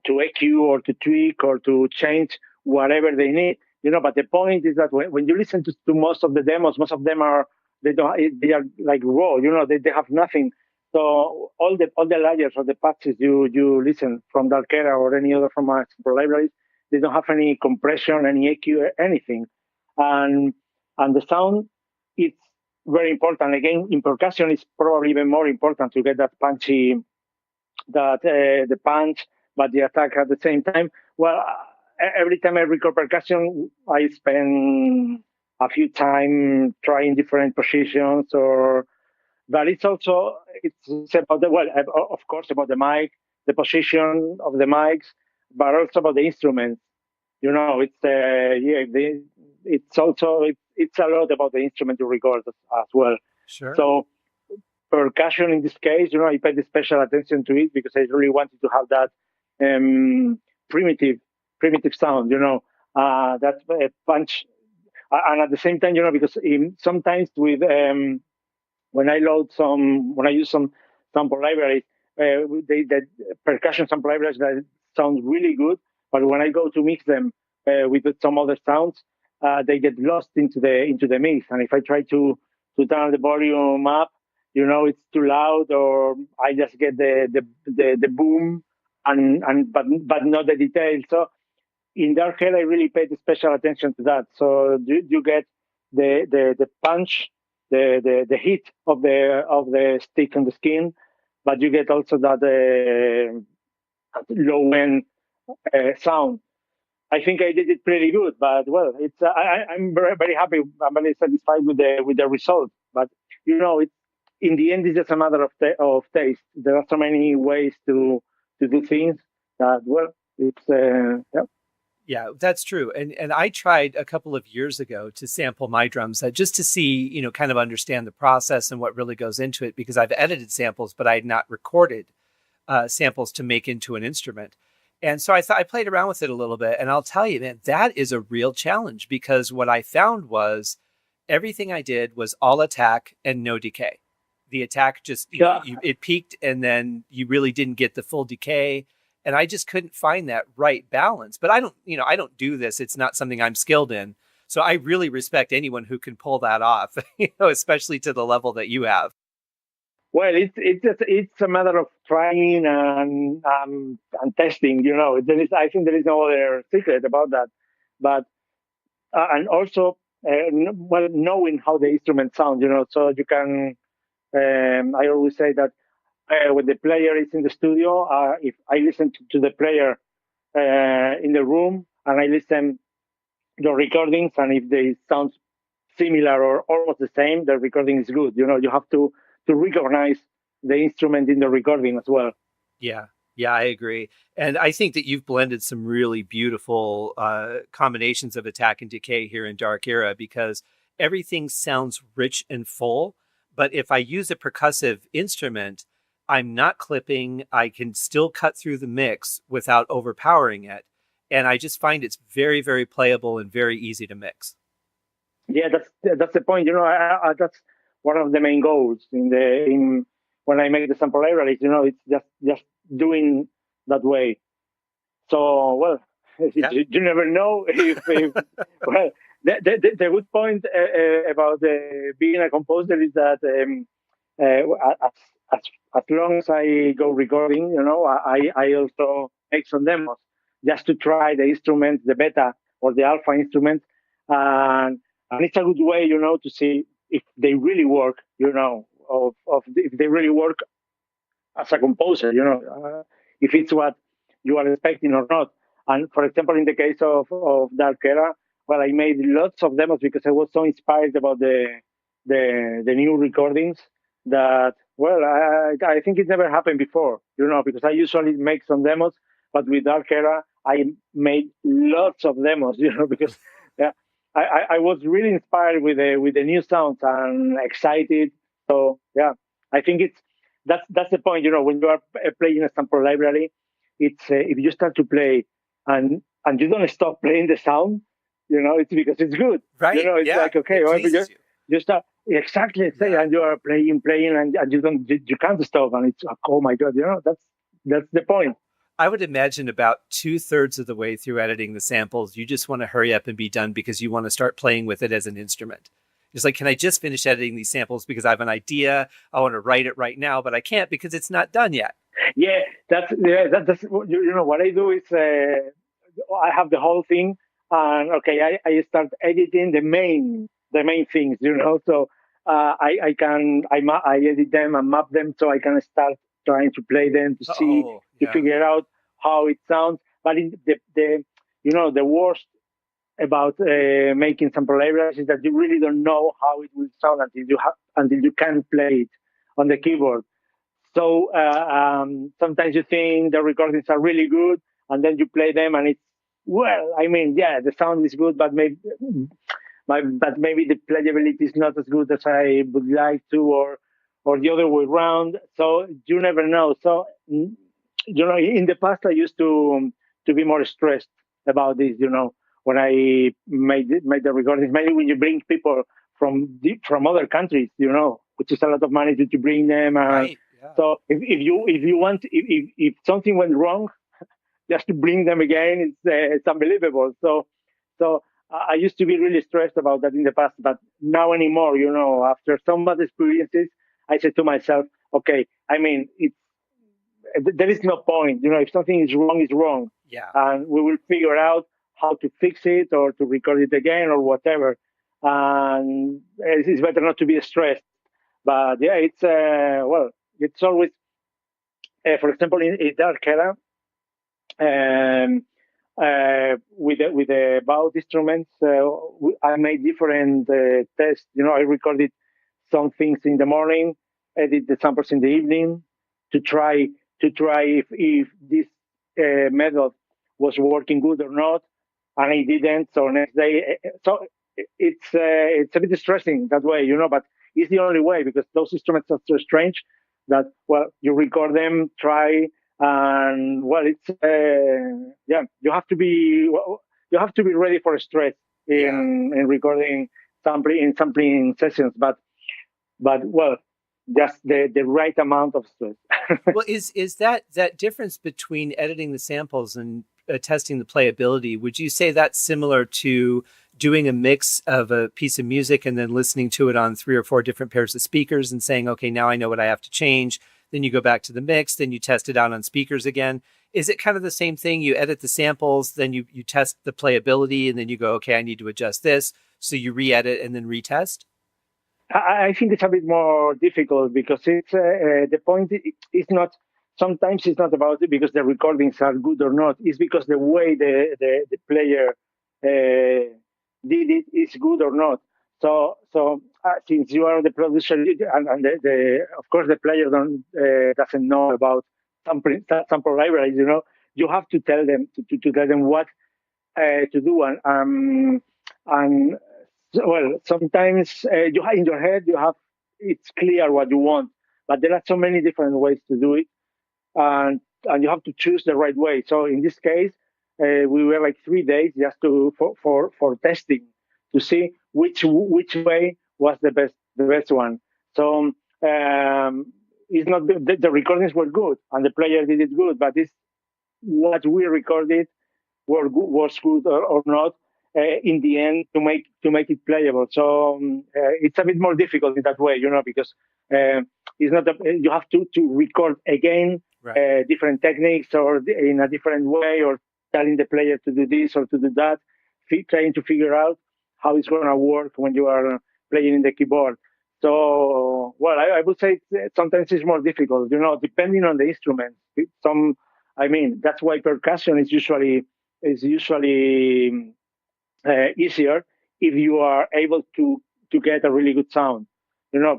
EQ or to tweak or to change whatever they need. But the point is that when you listen to most of the demos, most of them they are like raw. They have nothing. So all the layers or the patches you listen from Dark Era or any other from our libraries, they don't have any compression, any EQ, anything. And the sound, it's very important. Again, in percussion, it's probably even more important to get that punchy, the punch, but the attack at the same time. Well, every time I record percussion, I spend a few time trying different positions, but it's about of course, about the mic, the position of the mics, but also about the instruments. It's a lot about the instrument you record as well. Sure. So percussion in this case, I paid special attention to it because I really wanted to have that primitive sound, that punch. And at the same time, because sometimes when I use some sample libraries, the percussion sample libraries that sound really good, but when I go to mix them with some other sounds, they get lost into the mix. And if I try to turn the volume up, it's too loud, or I just get the boom but not the detail. So in Dark Hair, I really paid special attention to that. So you get the punch, the heat of the stick on the skin, but you get also that low end sound. I think I did it pretty good, but well, it's I'm very very happy. I'm very satisfied with the result. But it's in the end, it's just a matter of taste. There are so many ways to do things that it's yeah. Yeah, that's true. And I tried a couple of years ago to sample my drums just to see, kind of understand the process and what really goes into it, because I've edited samples, but I had not recorded samples to make into an instrument. And so I played around with it a little bit, and I'll tell you, man, that is a real challenge, because what I found was everything I did was all attack and no decay. The attack just, it peaked, and then you really didn't get the full decay. And I just couldn't find that right balance. But I don't do this. It's not something I'm skilled in. So I really respect anyone who can pull that off, especially to the level that you have. Well, it's a matter of trying and testing. I think there is no other secret about that. But and also knowing how the instrument sounds. So you can. I always say that when the player is in the studio, if I listen to the player in the room and I listen the recordings, and if they sound similar or almost the same, the recording is good. You have to recognize the instrument in the recording as well. Yeah, I agree. And I think that you've blended some really beautiful combinations of attack and decay here in Dark Era, because everything sounds rich and full. But if I use a percussive instrument, I'm not clipping. I can still cut through the mix without overpowering it. And I just find it's very, very playable and very easy to mix. Yeah, that's the point. That's one of the main goals in when I make the sample libraries. It's just doing that way. So, well, yeah. you never know if well, the good point about being a composer is that as long as I go recording, I also make some demos. just to try the instruments, the beta or the alpha instruments, and it's a good way, to see if they really work, if they really work as a composer, if it's what you are expecting or not. And for example, in the case of Dark Era, well, I made lots of demos because I was so inspired about the new recordings that, well, I think it never happened before, because I usually make some demos, but with Dark Era, I made lots of demos, because yeah, I was really inspired with the new sounds and excited. So yeah, I think that's the point. When you are playing a sample library, it's if you start to play and you don't stop playing the sound, it's because it's good. Right? It's like, okay, it well, pleases you. you start exactly, and you are playing, and you can't stop, and it's like, oh my god, that's the point. I would imagine about 2/3 of the way through editing the samples, you just want to hurry up and be done because you want to start playing with it as an instrument. It's like, can I just finish editing these samples because I have an idea? I want to write it right now, but I can't because it's not done yet. Yeah, that's what I do is I have the whole thing, and okay, I start editing the main things, So I edit them and map them so I can start trying to play them to figure out how it sounds. But the worst about making sample libraries is that you really don't know how it will sound until you can play it on the keyboard. So sometimes you think the recordings are really good, and then you play them, and it's, well, I mean, yeah, the sound is good, but maybe the playability is not as good as I would like to, or the other way around. So you never know. So in the past I used to be more stressed about this. When I made the recordings, mainly when you bring people from other countries, which is a lot of money to bring them. Right. Yeah. So if you want, if something went wrong, just to bring them again, it's unbelievable. So I used to be really stressed about that in the past, but now anymore, after some bad experiences, I said to myself, okay, I mean, there is no point, if something is wrong, it's wrong. Yeah. And we will figure out how to fix it or to record it again or whatever. And it's better not to be stressed. But yeah, it's always, for example, in Dark Era, with the bow instruments, I made different tests. I recorded some things in the morning, edit the samples in the evening to try if this method was working good or not, and I didn't. So next day, so it's a bit stressing that way, but it's the only way because those instruments are so strange that, well, you record them, try. And well, it's you have to be ready for stress in recording sampling sessions, but well, just the right amount of stress. Well, is that difference between editing the samples and testing the playability? Would you say that's similar to doing a mix of a piece of music and then listening to it on 3 or 4 different pairs of speakers and saying, okay, now I know what I have to change? Then you go back to the mix, then you test it out on speakers again. Is it kind of the same thing? You edit the samples, then you test the playability, and then you go, okay, I need to adjust this. So you re-edit and then retest? I think it's a bit more difficult because it's the point is not, sometimes it's not about it because the recordings are good or not. It's because the way the player did it is good or not. So since you are the producer and of course the player doesn't know about sample libraries, you have to tell them to tell them what to do, and well, sometimes you have in your head it's clear what you want, but there are so many different ways to do it, and you have to choose the right way. So in this case, we were like 3 days just for testing to see which way was the best one. So it's not the recordings were good and the player did it good, but it's what we recorded was good or not in the end to make it playable. So it's a bit more difficult in that way, because it's not you have to record again. Right. Different techniques or in a different way or telling the player to do this or to do that, trying to figure out how it's going to work when you are playing in the keyboard. So, well, I would say sometimes it's more difficult, depending on the instrument. That's why percussion is usually easier if you are able to get a really good sound,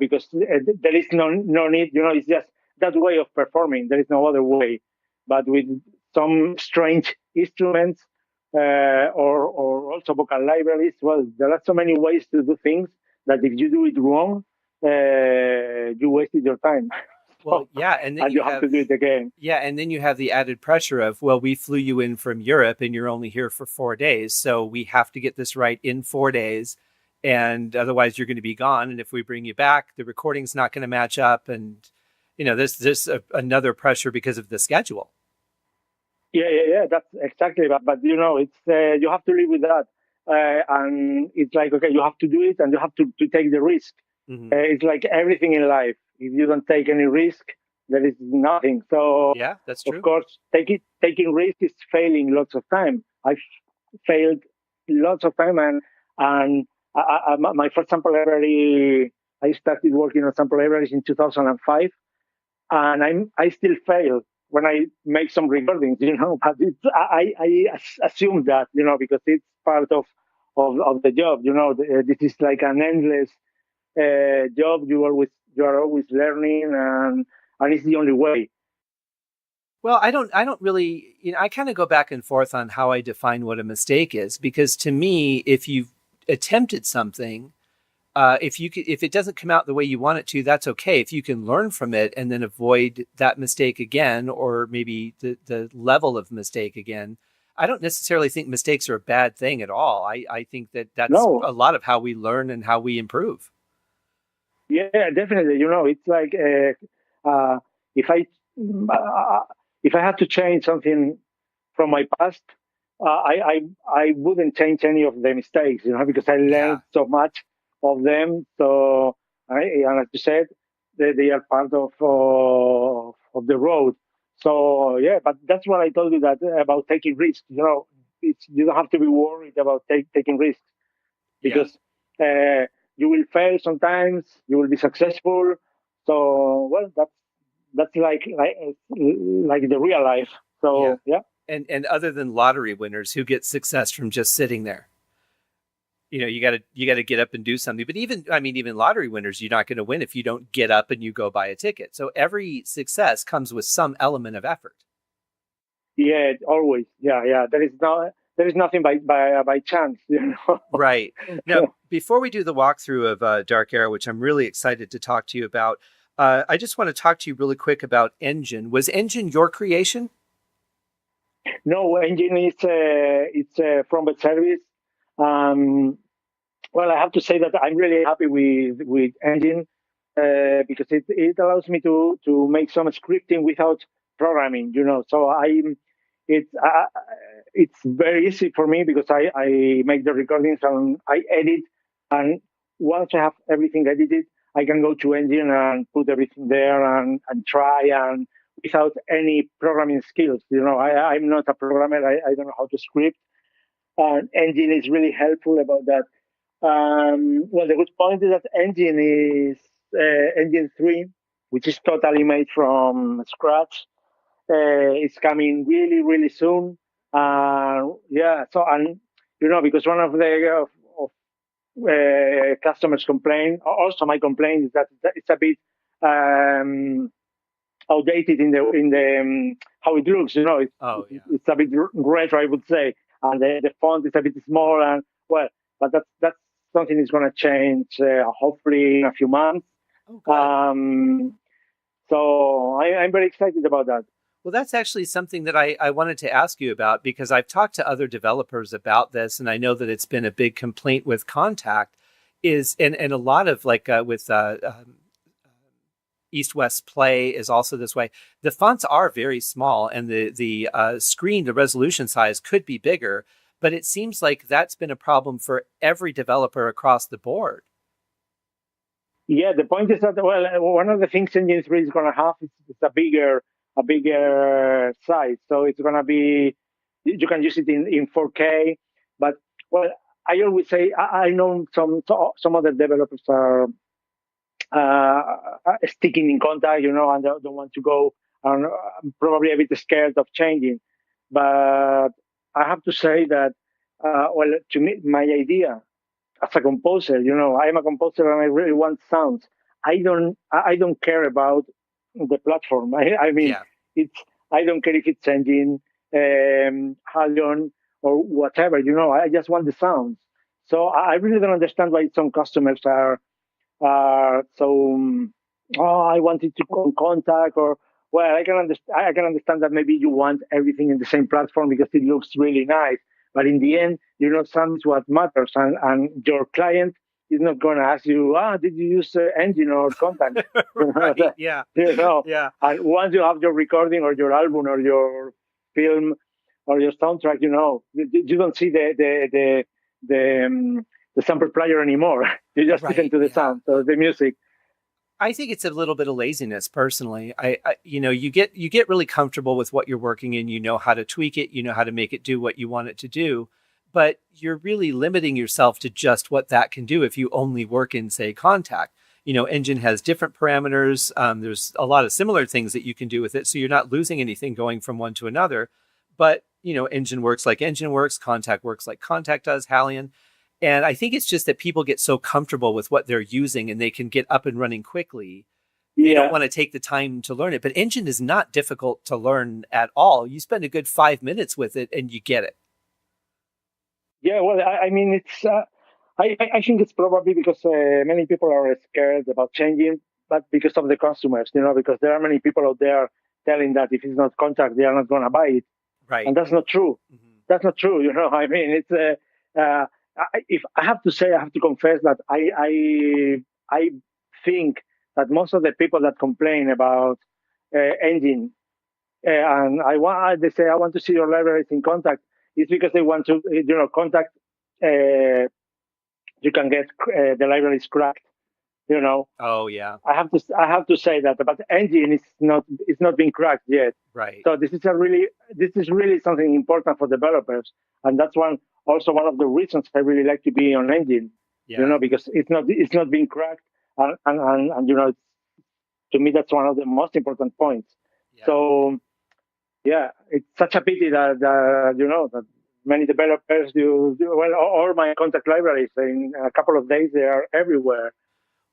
because there is no need, it's just that way of performing. There is no other way. But with some strange instruments or also vocal libraries, well, there are so many ways to do things that if you do it wrong, you wasted your time. Well, yeah, and then and you have to do it again. Yeah, and then you have the added pressure of, well, we flew you in from Europe and you're only here for 4 days, so we have to get this right in 4 days, and otherwise you're going to be gone. And if we bring you back, the recording's not going to match up, and there's another pressure because of the schedule. Yeah. That's exactly. But it's you have to live with that, and it's like, okay, you have to do it, and you have to take the risk. Mm-hmm. It's like everything in life. If you don't take any risk, there is nothing. So yeah, that's true. Of course, taking risk is failing lots of time. I've failed lots of time, and my first sample library, I started working on sample libraries in 2005, and I still fail when I make some recordings, but I assume that, because it's part of the job, this is like an endless job. You are always learning, and it's the only way. Well, I don't really, I kind of go back and forth on how I define what a mistake is, because to me, if you've attempted something, if it doesn't come out the way you want it to, that's okay. If you can learn from it and then avoid that mistake again, or maybe the level of mistake again, I don't necessarily think mistakes are a bad thing at all. I think that's a lot of how we learn and how we improve. Yeah, definitely. It's like if I had to change something from my past, I wouldn't change any of the mistakes, because I learned so much of them. So, and as you said, they are part of the road. So yeah, but that's what I told you that about taking risks. You don't have to be worried about taking risks, because you will fail sometimes. You will be successful. So well, that's like the real life. So yeah. And other than lottery winners who get success from just sitting there, you got to get up and do something. But even lottery winners, you're not going to win if you don't get up and you go buy a ticket. So every success comes with some element of effort. Yeah, always. Yeah. There is nothing by chance, Right. Now, before we do the walkthrough of Dark Era, which I'm really excited to talk to you about, I just want to talk to you really quick about Engine. Was Engine your creation? No, Engine is it's from the service. Well, I have to say that I'm really happy with Engine because it allows me to make some scripting without programming. So it's very easy for me because I make the recordings and I edit, and once I have everything edited, I can go to Engine and put everything there and try, and without any programming skills. I'm not a programmer. I don't know how to script. And Engine is really helpful about that. Well, the good point is that Engine is Engine 3, which is totally made from scratch. It's coming really, really soon. So, and because one of the customers complain, also my complaint is that it's a bit outdated in the how it looks. It's a bit retro, I would say, and the font is a bit small, and well, but that's something is going to change hopefully in a few months. So I'm very excited about that. Well, that's actually something that I wanted to ask you about, because I've talked to other developers about this, and I know that it's been a big complaint with Contact, and a lot of with East-West Play is also this way. The fonts are very small, and the screen, the resolution size could be bigger, but it seems like that's been a problem for every developer across the board. Yeah, the point is that, well, one of the things Engine 3 is going to have is a bigger size. So it's going to be you can use it in 4K. But well, I always say I know some other developers are sticking in contact, and don't want to go, and probably a bit scared of changing. But I have to say that, well, to me, my idea as a composer, I'm a composer and I really want sounds. I don't care about the platform. I mean, Yeah. it's I don't care if it's engine, Halion, or whatever. I just want the sounds. So I really don't understand why some customers are so. I wanted to contact, or well, I can understand. I can understand that maybe you want everything in the same platform because it looks really nice. But in the end, sound is what matters, and your client is not going to ask you, did you use engine or contact? Right. Yeah. you know. Yeah. And once you have your recording or your album or your film or your soundtrack, you don't see the sample player anymore. You just listen Right. to the Yeah. sound, so the music. I think it's a little bit of laziness personally. You get really comfortable with what you're working in, you know how to tweak it, you know how to make it do what you want it to do, but you're really limiting yourself to just what that can do if you only work in, say, Contact. Engine has different parameters. There's a lot of similar things that you can do with it, so you're not losing anything going from one to another. But, Engine works like Engine works, Contact works like Contact does, Halion. And I think it's just that people get so comfortable with what they're using and they can get up and running quickly. They don't Yeah, want to take the time to learn it. But Engine is not difficult to learn at all. You spend a good 5 minutes with it and you get it. yeah. Well, I mean, it's. I think it's probably because many people are scared about changing, but because of the consumers, because there are many people out there telling that if it's not contact, they are not going to buy it, Right. and that's not true. Mm-hmm. That's not true. I mean, it's. If I have to say, I have to confess that I think that most of the people that complain about engine and they say I want to see your libraries in contact. It's because they want to, contact. Uh, you can get the libraries cracked. You know, Oh, yeah. I have to say that, but the engine is not it's not been cracked yet. Right. So this is really something important for developers, and that's one of the reasons I really like to be on engine. Yeah. Because it's not being cracked, and to me that's one of the most important points. Yeah. So yeah, it's such a pity that many developers do well. All my contact libraries in a couple of days they are everywhere.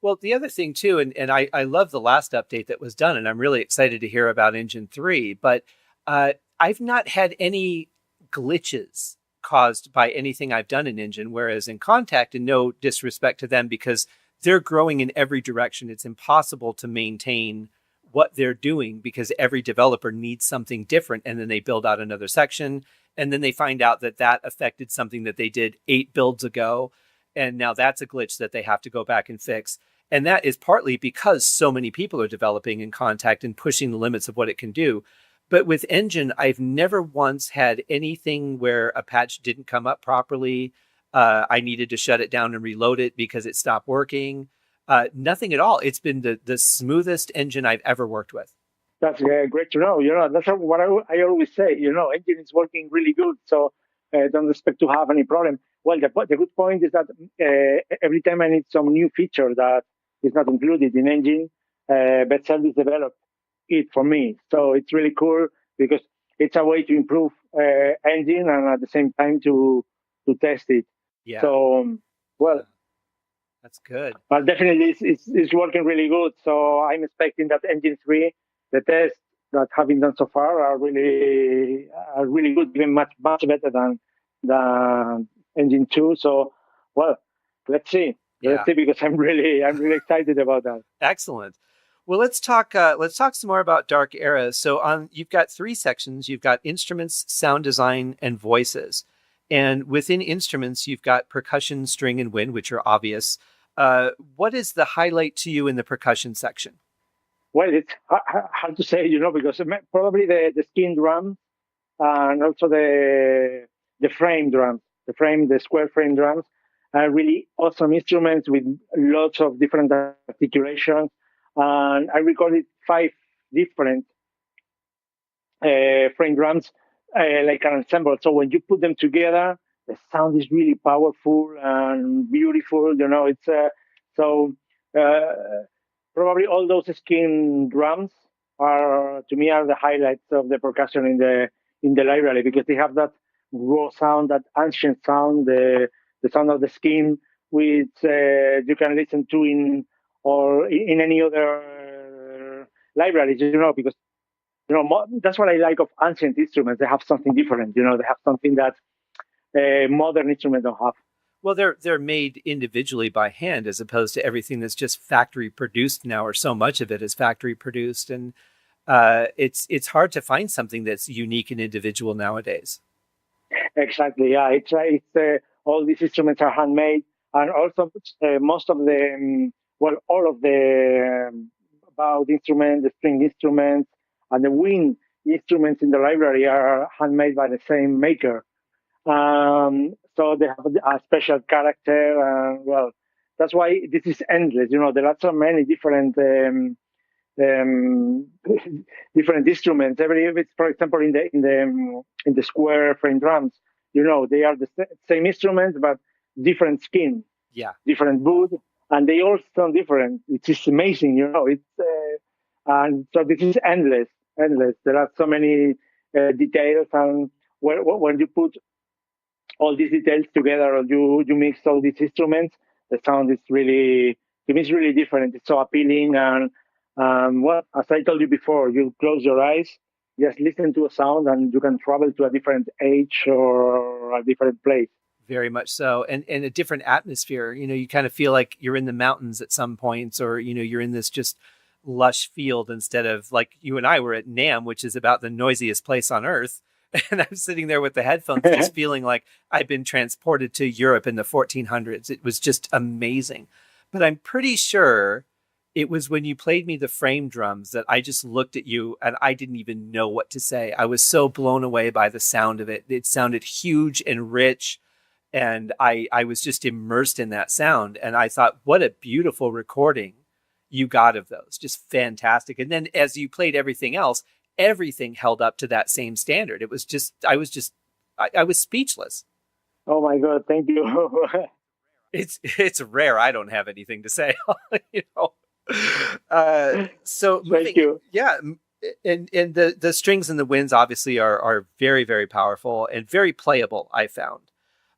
Well, the other thing too, and I love the last update that was done, and I'm really excited to hear about Engine 3, but I've not had any glitches caused by anything I've done in Engine, whereas in Contact, and no disrespect to them, because they're growing in every direction, it's impossible to maintain what they're doing because every developer needs something different, and then they build out another section, and then they find out that that affected something that they did 8 builds ago, and now that's a glitch that they have to go back and fix. And that is partly because so many people are developing in Contact and pushing the limits of what it can do. But with Engine, I've never once had anything where a patch didn't come up properly. I needed to shut it down and reload it because it stopped working. Nothing at all. It's been the smoothest engine I've ever worked with. That's great to know. That's what I always say. Engine is working really good, so don't expect to have any problem. Well, the good point is that every time I need some new feature that is not included in engine, Bed Service developed it for me. So it's really cool because it's a way to improve engine and at the same time to test it. Yeah. So well, That's good. but definitely it's working really good. So I'm expecting that engine 3, the tests that have been done so far are really good, even much better than engine 2. So well, let's see. Let's Yeah. see, because I'm really excited about that. Excellent. Well, let's talk some more about Dark Era. So you've got 3 sections. You've got instruments, sound design, and voices. And within instruments, you've got percussion, string, and wind, which are obvious. What is the highlight to you in the percussion section? Well, it's hard to say, because probably the skin drums and also the frame drums, the square frame drums are really awesome instruments with lots of different articulations. And I recorded 5 different frame drums like an ensemble. So when you put them together, the sound is really powerful and beautiful. It's so uh, probably all those skin drums are to me are the highlights of the percussion in the library because they have that raw sound, that ancient sound, the sound of the skin, which you can listen to in any other libraries. Because that's what I like of ancient instruments. They have something different. They have something that modern instruments don't have. Well, they're made individually by hand as opposed to everything that's just factory produced now, or so much of it is factory produced, and it's hard to find something that's unique and individual nowadays. Exactly. Yeah. It's all these instruments are handmade, and also most of the all of the bow instruments, the string instruments, and the wind instruments in the library are handmade by the same maker. So they have a special character, and well, that's why this is endless. There are so many different um, different instruments. If it's, for example, in the square frame drums, they are the same instruments but different skin, Yeah. different wood, and they all sound different. It is amazing. It's and so this is endless, endless. There are so many details, and when you put all these details together, or you mix all these instruments, the sound is really, to me, it's really different. It's so appealing, and well, as I told you before, you close your eyes, just listen to a sound, and you can travel to a different age or a different place. Very much so. And a different atmosphere. You kind of feel like you're in the mountains at some points, or, you're in this just lush field instead of like you and I were at NAMM, which is about the noisiest place on earth. And I'm sitting there with the headphones, just feeling like I've been transported to Europe in the 1400s. It was just amazing. But I'm pretty sure it was when you played me the frame drums that I just looked at you and I didn't even know what to say. I was so blown away by the sound of it. It sounded huge and rich. And I was just immersed in that sound. And I thought, what a beautiful recording you got of those. Just fantastic. And then as you played everything else, everything held up to that same standard. It was just, I was speechless. Oh my God, thank you. It's rare. I don't have anything to say, you know. So Thank you. yeah. And the strings and the winds obviously are very, very powerful and very playable, I found.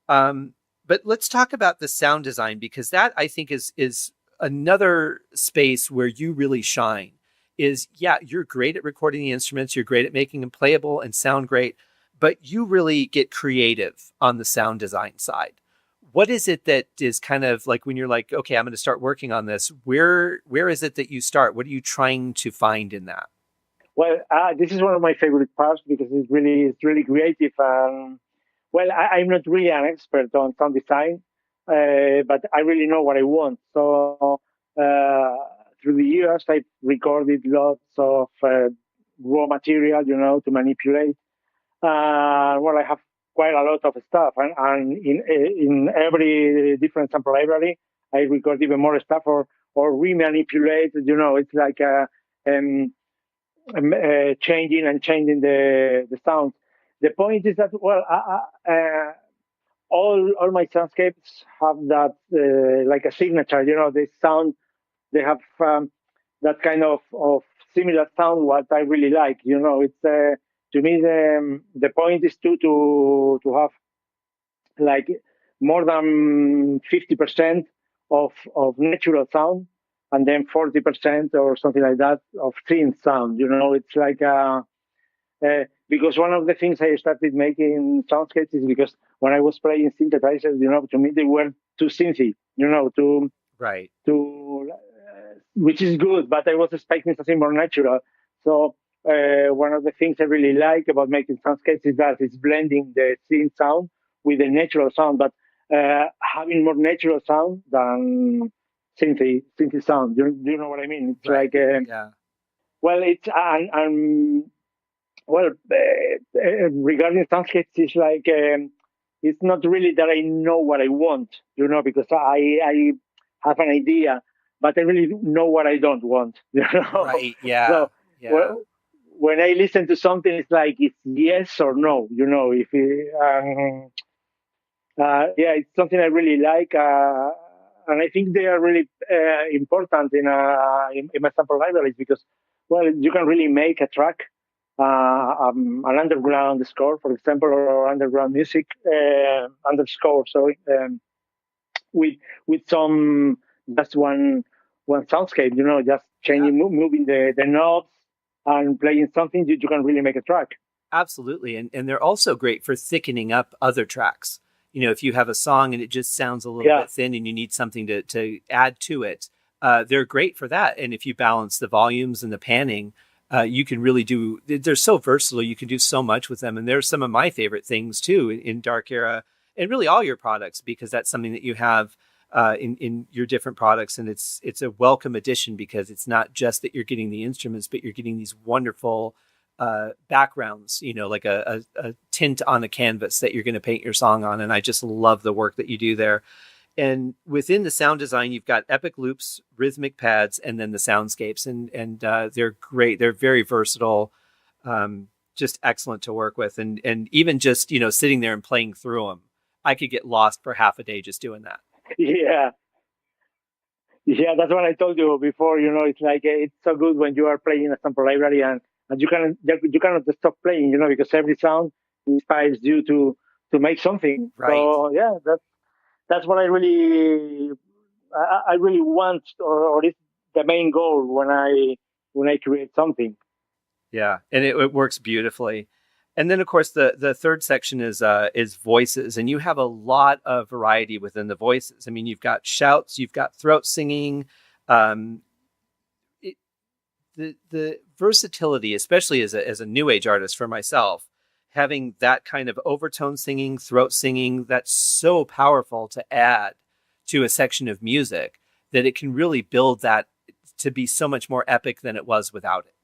But let's talk about the sound design, because that I think is another space where you really shine. You're great at recording the instruments, you're great at making them playable and sound great, but you really get creative on the sound design side. What is it that is kind of like when you're like, okay, I'm going to start working on this? Where is it that you start? What are you trying to find in that? Well, this is one of my favorite parts because it's really creative. Well, I'm not really an expert on sound design, but I really know what I want. So through the years, I've recorded lots of raw material, to manipulate. Well, I have quite a lot of stuff, and in every different sample library, I record even more stuff or remanipulate. It's like changing and changing the sound. The point is that all my soundscapes have that like a signature. They sound, they have that kind of similar sound. What I really like. It's to me the point is to have like more than 50% of natural sound, and then 40% or something like that of synth sound. It's like because one of the things I started making soundscapes is because when I was playing synthesizers, to me they were too synthy, to Right. which is good, but I was expecting something more natural. So one of the things I really like about making soundscapes is that it's blending the synth sound with the natural sound, but having more natural sound than synthy sound. Do you know what I mean? It's Right. like Yeah. well, it's well, regarding soundscapes, it's like it's not really that I know what I want, because I have an idea, but I really know what I don't want. Right. Yeah. So Yeah. when I listen to something, it's like it's yes or no. If yeah, it's something I really like, and I think they are really important in my sample libraries because, well, you can really make a track, an underground score, for example, or underground music underscore. Sorry, with some just one soundscape. Just Yeah. changing, moving the knobs and playing something. You can really make a track. Absolutely. And they're also great for thickening up other tracks. If you have a song and it just sounds a little Yeah. bit thin and you need something to add to it, they're great for that. And if you balance the volumes and the panning, you can really they're so versatile. You can do so much with them. And they're some of my favorite things too in Dark Era and really all your products, because that's something that you have in your different products. And it's a welcome addition because it's not just that you're getting the instruments, but you're getting these wonderful backgrounds, like a tint on a canvas that you're going to paint your song on. And I just love the work that you do there. And within the sound design, you've got epic loops, rhythmic pads, and then the soundscapes. And they're great. They're very versatile, just excellent to work with. And even just, sitting there and playing through them, I could get lost for half a day just doing that. Yeah. Yeah, that's what I told you before. It's like it's so good when you are playing a sample library and you cannot just stop playing. Because every sound inspires you to make something. Right. So yeah, that's what I really want, or it's the main goal when I create something. Yeah, and it works beautifully. And then, of course, the third section is voices, and you have a lot of variety within the voices. I mean, you've got shouts, you've got throat singing, um, the versatility, especially as a new age artist for myself, having that kind of overtone singing, throat singing, that's so powerful to add to a section of music that it can really build that to be so much more epic than it was without it.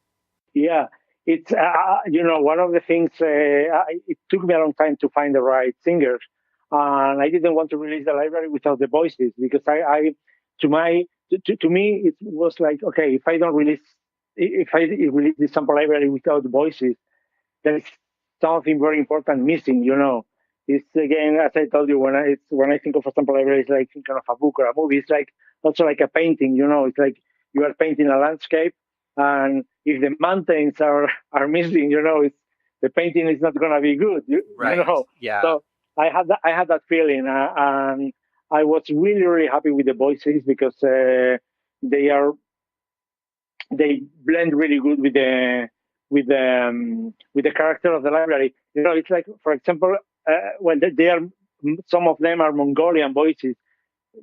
Yeah, it's one of the things. It took me a long time to find the right singers, and I didn't want to release the library without the voices because to me it was like, okay, if I release the sample library without the voices, there is something very important missing. It's again, as I told you, when I think of a sample library, it's like thinking of a book or a movie. It's like also like a painting. It's like you are painting a landscape, and if the mountains are missing, the painting is not going to be good. Right. Yeah. So I had that feeling, and I was really really happy with the voices because they are they blend really good with the character of the library. It's like, for example, they are, some of them are Mongolian voices.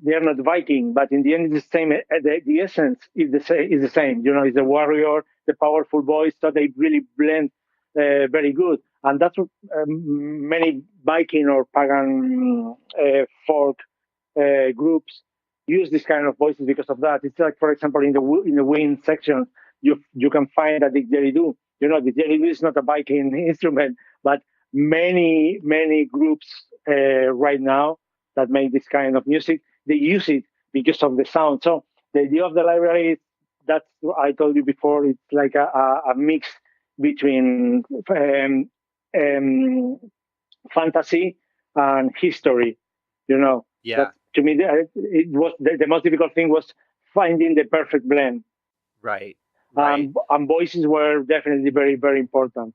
They are not Viking, but in the end, it's the same. The essence is the same. It's the warrior, the powerful voice. So they really blend very good, and that's what many Viking or pagan folk groups use this kind of voices because of that. It's like, for example, in the wind section, you can find a didgeridoo. The didgeridoo is not a Viking instrument, but many groups right now that make this kind of music, they use it because of the sound. So the idea of the library is, that's what I told you before, it's like a mix between fantasy and history. Yeah. That, to me, it was the most difficult thing was finding the perfect blend. Right. Right. And voices were definitely very, very important.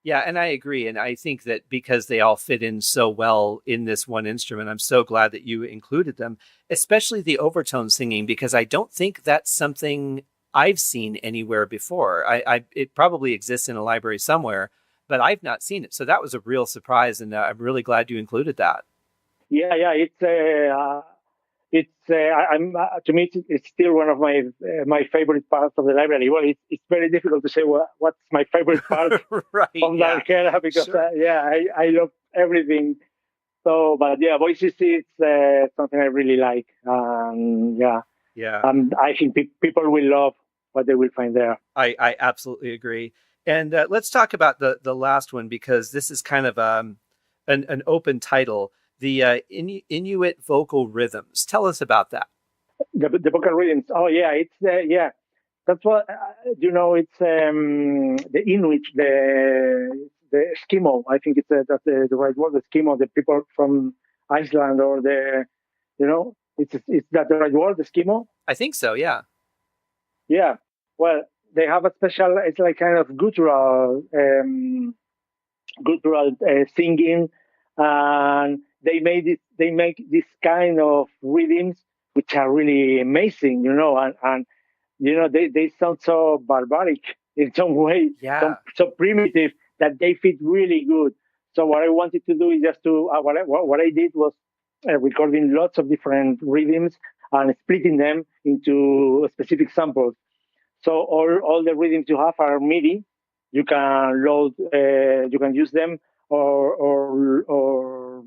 Yeah, and I agree. And I think that because they all fit in so well in this one instrument, I'm so glad that you included them, especially the overtone singing, because I don't think that's something I've seen anywhere before. It probably exists in a library somewhere, but I've not seen it. So that was a real surprise, and I'm really glad you included that. Yeah, I'm to me it's still one of my favorite parts of the library. Well, it's very difficult to say what's my favorite part Right. of Dark Era because Sure. I love everything. So, but yeah, voices is something I really like. Yeah, Yeah. and I think people will love what they will find there. I absolutely agree. And let's talk about the last one, because this is kind of an open title, the Inuit vocal rhythms. Tell us about that. The vocal rhythms. Oh yeah, it's yeah. That's what It's the Inuit, the Eskimo. I think that's the right word. Eskimo, the people from Iceland, or it's that the right word, Eskimo. I think so. Yeah. Yeah. Well, they have a special. It's like kind of guttural singing, and they make this kind of rhythms which are really amazing, and they sound so barbaric in some way, Yeah. so primitive, that they fit really good. So what I wanted to do is just to what I did was recording lots of different rhythms and splitting them into specific samples. So all the rhythms you have are MIDI. You can you can use them, or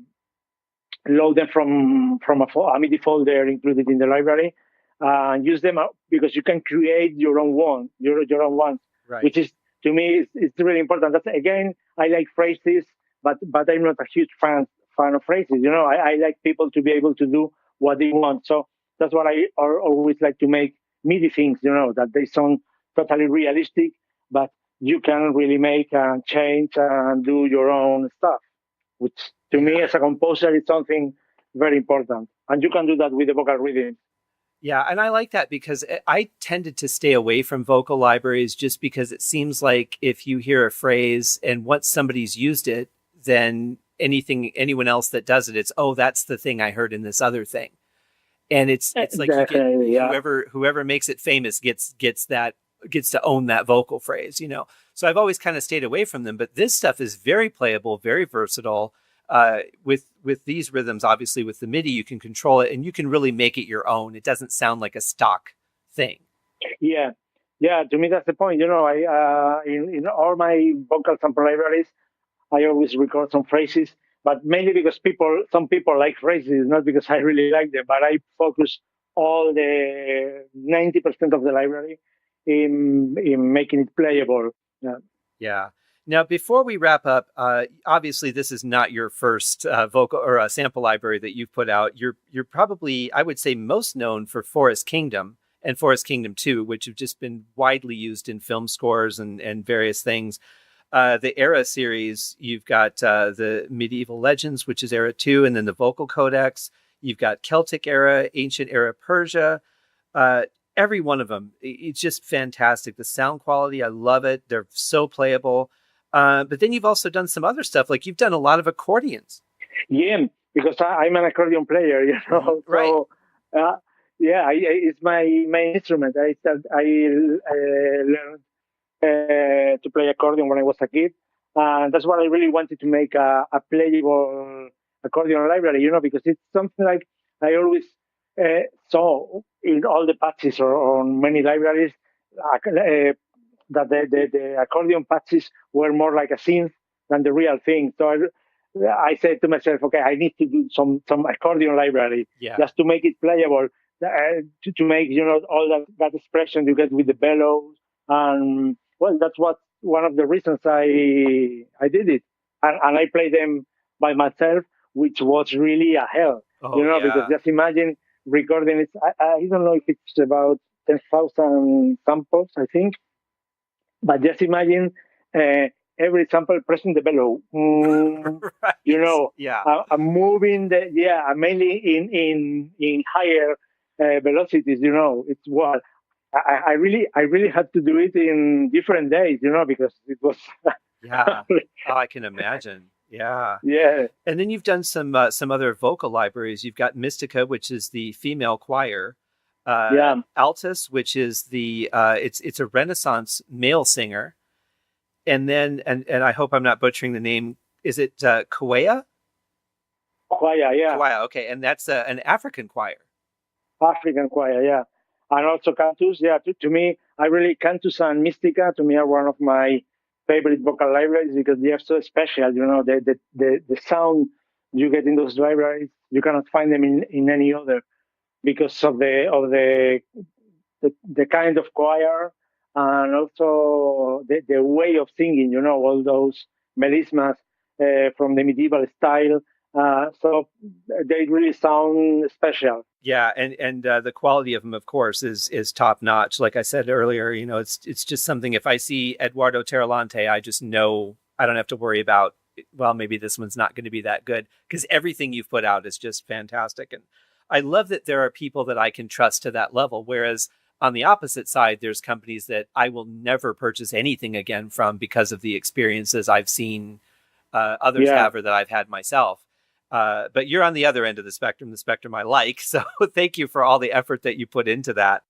load them from a MIDI folder included in the library, and use them because you can create your own ones, Right. which is, to me, it's really important. That's, again, I like phrases, but I'm not a huge fan of phrases. I like people to be able to do what they want. So that's what I always like to make MIDI things. That they sound totally realistic, but you can really make and change and do your own stuff, which to me Yeah. as a composer is something very important. And you can do that with the vocal rhythm. Yeah, and I like that because I tended to stay away from vocal libraries just because it seems like if you hear a phrase and once somebody's used it, then anyone else that does it, it's, oh, that's the thing I heard in this other thing. And it's like you get Definitely, yeah. whoever makes it famous gets to own that vocal phrase, So I've always kind of stayed away from them, but this stuff is very playable, very versatile. With these rhythms, obviously with the MIDI, you can control it and you can really make it your own. It doesn't sound like a stock thing. Yeah. Yeah, to me that's the point. I in all my vocal sample libraries, I always record some phrases, but mainly because some people like phrases, not because I really like them. But I focus all the 90% of the library in making it playable. Yeah. Yeah. Now, before we wrap up, obviously this is not your first vocal or sample library that you've put out. You're probably, I would say, most known for Forest Kingdom and Forest Kingdom 2, which have just been widely used in film scores and various things. The Era series, you've got the Medieval Legends, which is Era 2, and then the Vocal Codex. You've got Celtic Era, Ancient Era Persia. Every one of them, it's just fantastic. The sound quality, I love it. They're so playable. But then you've also done some other stuff, like you've done a lot of accordions. Yeah, because I'm an accordion player, Right. So, it's my main instrument. I learned to play accordion when I was a kid, and that's what I really wanted to make a playable accordion library. Because it's something like I always saw in all the patches or on many libraries, that the accordion patches were more like a synth than the real thing. So I said to myself, okay, I need to do some accordion library, Yeah. just to make it playable, to make all that expression you get with the bellows, and well, that's one of the reasons I did it, and I played them by myself, which was really a hell, Oh, yeah. because just imagine recording it. I don't know if it's about 10,000 samples, I think, but just imagine every sample pressing the bellow. Right. Yeah. I'm moving mainly in higher velocities. It's what I really had to do it in different days. Because it was. Yeah. Oh, I can imagine. Yeah. Yeah. And then you've done some other vocal libraries. You've got Mystica, which is the female choir. Altus, which is the it's a Renaissance male singer, and then and I hope I'm not butchering the name. Is it Kwaya? Kwaya, yeah. Kwaya, okay, and that's an African choir. African choir, yeah, and also Cantus. Yeah, to me, Cantus and Mystica to me are one of my favorite vocal libraries because they are so special. The sound you get in those libraries, you cannot find them in any other, because of the kind of choir, and also the way of singing. All those melismas from the medieval style, So they really sound special. Yeah, and the quality of them, of course, is top notch. Like I said earlier, it's just something. If I see Eduardo Tarilante, I just know I don't have to worry about. Well, maybe this one's not going to be that good because everything you've put out is just fantastic, and I love that there are people that I can trust to that level. Whereas on the opposite side, there's companies that I will never purchase anything again from because of the experiences I've seen others have or that I've had myself. But you're on the other end of the spectrum I like. So thank you for all the effort that you put into that.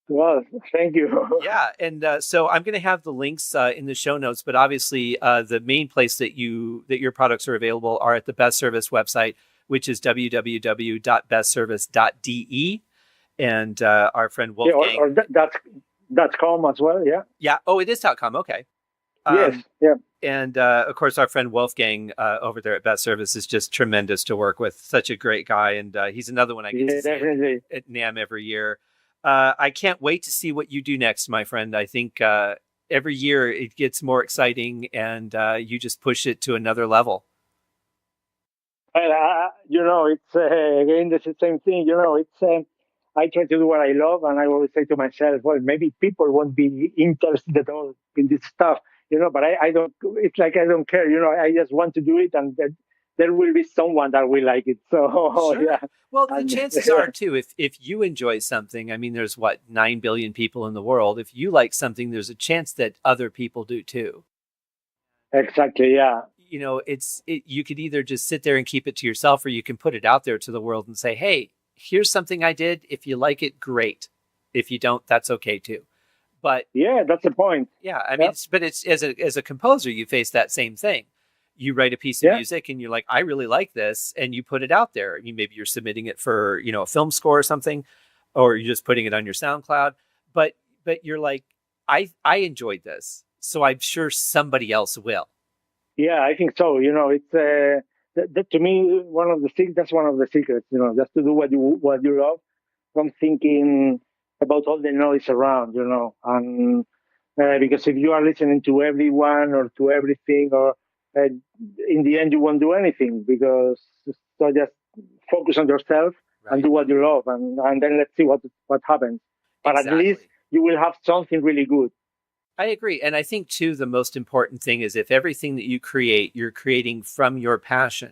Well, thank you. Yeah. And so I'm going to have the links in the show notes, but obviously the main place that your products are available are at the Best Service website, which is www.bestservice.de. And our friend Wolfgang. Or that's .com as well. Yeah. Yeah. Oh, it is .com. Okay. Yes. Yeah. And of course, our friend Wolfgang over there at Best Service is just tremendous to work with. Such a great guy. And he's another one I get to see at NAMM every year. I can't wait to see what you do next, my friend. I think every year it gets more exciting and you just push it to another level. Well, it's again, the same thing. It's I try to do what I love, and I always say to myself, well, maybe people won't be interested at all in this stuff, but I don't, it's like I don't care, I just want to do it, and there will be someone that will like it. So, sure. Yeah. Well, the chances are, too, if you enjoy something, I mean, there's 9 billion people in the world. If you like something, there's a chance that other people do, too. Exactly, yeah. You could either just sit there and keep it to yourself, or you can put it out there to the world and say, hey, here's something I did. If you like it, great. If you don't, that's okay too. But yeah, that's the point. Yeah, I mean, it's as a composer, you face that same thing. You write a piece of music and you're like, I really like this, and you put it out there. Maybe you're submitting it for a film score or something, or you're just putting it on your SoundCloud. But you're like, I enjoyed this, so I'm sure somebody else will. Yeah, I think so. It's. That to me, that's one of the secrets, just to do what you love, from thinking about all the noise around, and because if you are listening to everyone or to everything, or in the end you won't do anything, because so just focus on yourself and do what you love, and then let's see what happens. But At least you will have something really good. I agree. And I think, too, the most important thing is if everything that you create, you're creating from your passion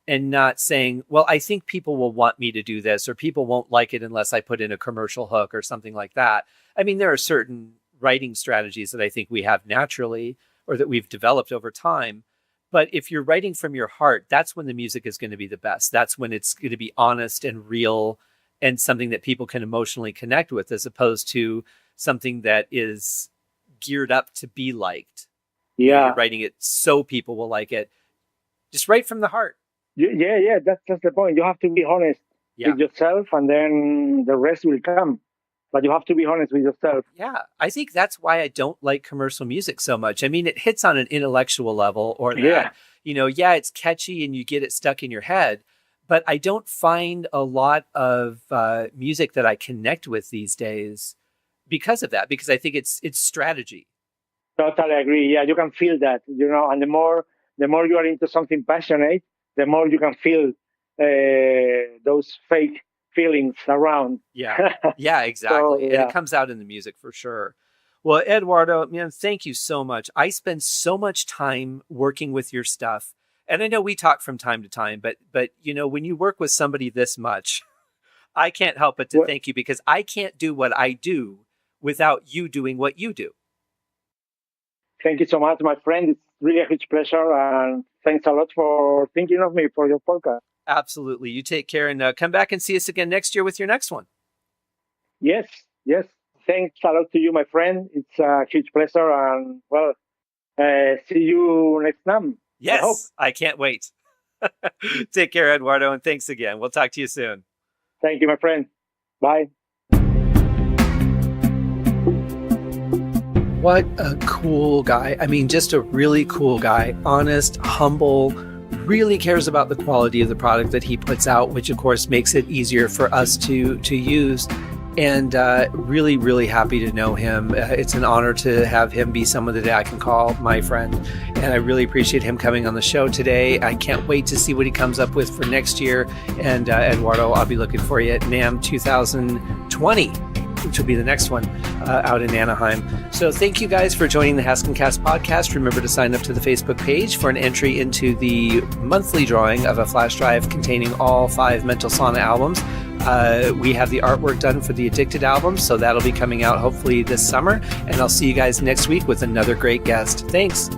and not saying, well, I think people will want me to do this, or people won't like it unless I put in a commercial hook or something like that. I mean, there are certain writing strategies that I think we have naturally or that we've developed over time. But if you're writing from your heart, that's when the music is going to be the best. That's when it's going to be honest and real and something that people can emotionally connect with, as opposed to something that is geared up to be liked. Yeah. You're writing it so people will like it. Just write from the heart. Yeah. That's the point. You have to be honest with yourself, and then the rest will come. But you have to be honest with yourself. Yeah. I think that's why I don't like commercial music so much. I mean, it hits on an intellectual level, or that, it's catchy and you get it stuck in your head. But I don't find a lot of music that I connect with these days because of that, because I think it's strategy. Totally agree. Yeah, you can feel that, and the more you are into something passionate, the more you can feel those fake feelings around. Yeah, exactly. And it comes out in the music for sure. Well, Eduardo, man, thank you so much. I spend so much time working with your stuff. And I know we talk from time to time, but when you work with somebody this much, I can't help but to thank you, because I can't do what I do without you doing what you do. Thank you so much, my friend. It's really a huge pleasure. And thanks a lot for thinking of me for your podcast. Absolutely. You take care, and come back and see us again next year with your next one. Yes. Thanks a lot to you, my friend. It's a huge pleasure. And see you next time. Yes, I can't wait. Take care, Eduardo, and thanks again. We'll talk to you soon. Thank you, my friend. Bye. What a cool guy. I mean, just a really cool guy. Honest, humble, really cares about the quality of the product that he puts out, which of course makes it easier for us to use. and really, really happy to know him. It's an honor to have him be someone that I can call my friend, and I really appreciate him coming on the show today. I can't wait to see what he comes up with for next year, and Eduardo, I'll be looking for you at NAMM 2020, which will be the next one out in Anaheim. So thank you guys for joining the HaskinCast podcast. Remember to sign up to the Facebook page for an entry into the monthly drawing of a flash drive containing all 5 Mental Sauna albums. We have the artwork done for the Addicted album, so that'll be coming out hopefully this summer. And I'll see you guys next week with another great guest. Thanks.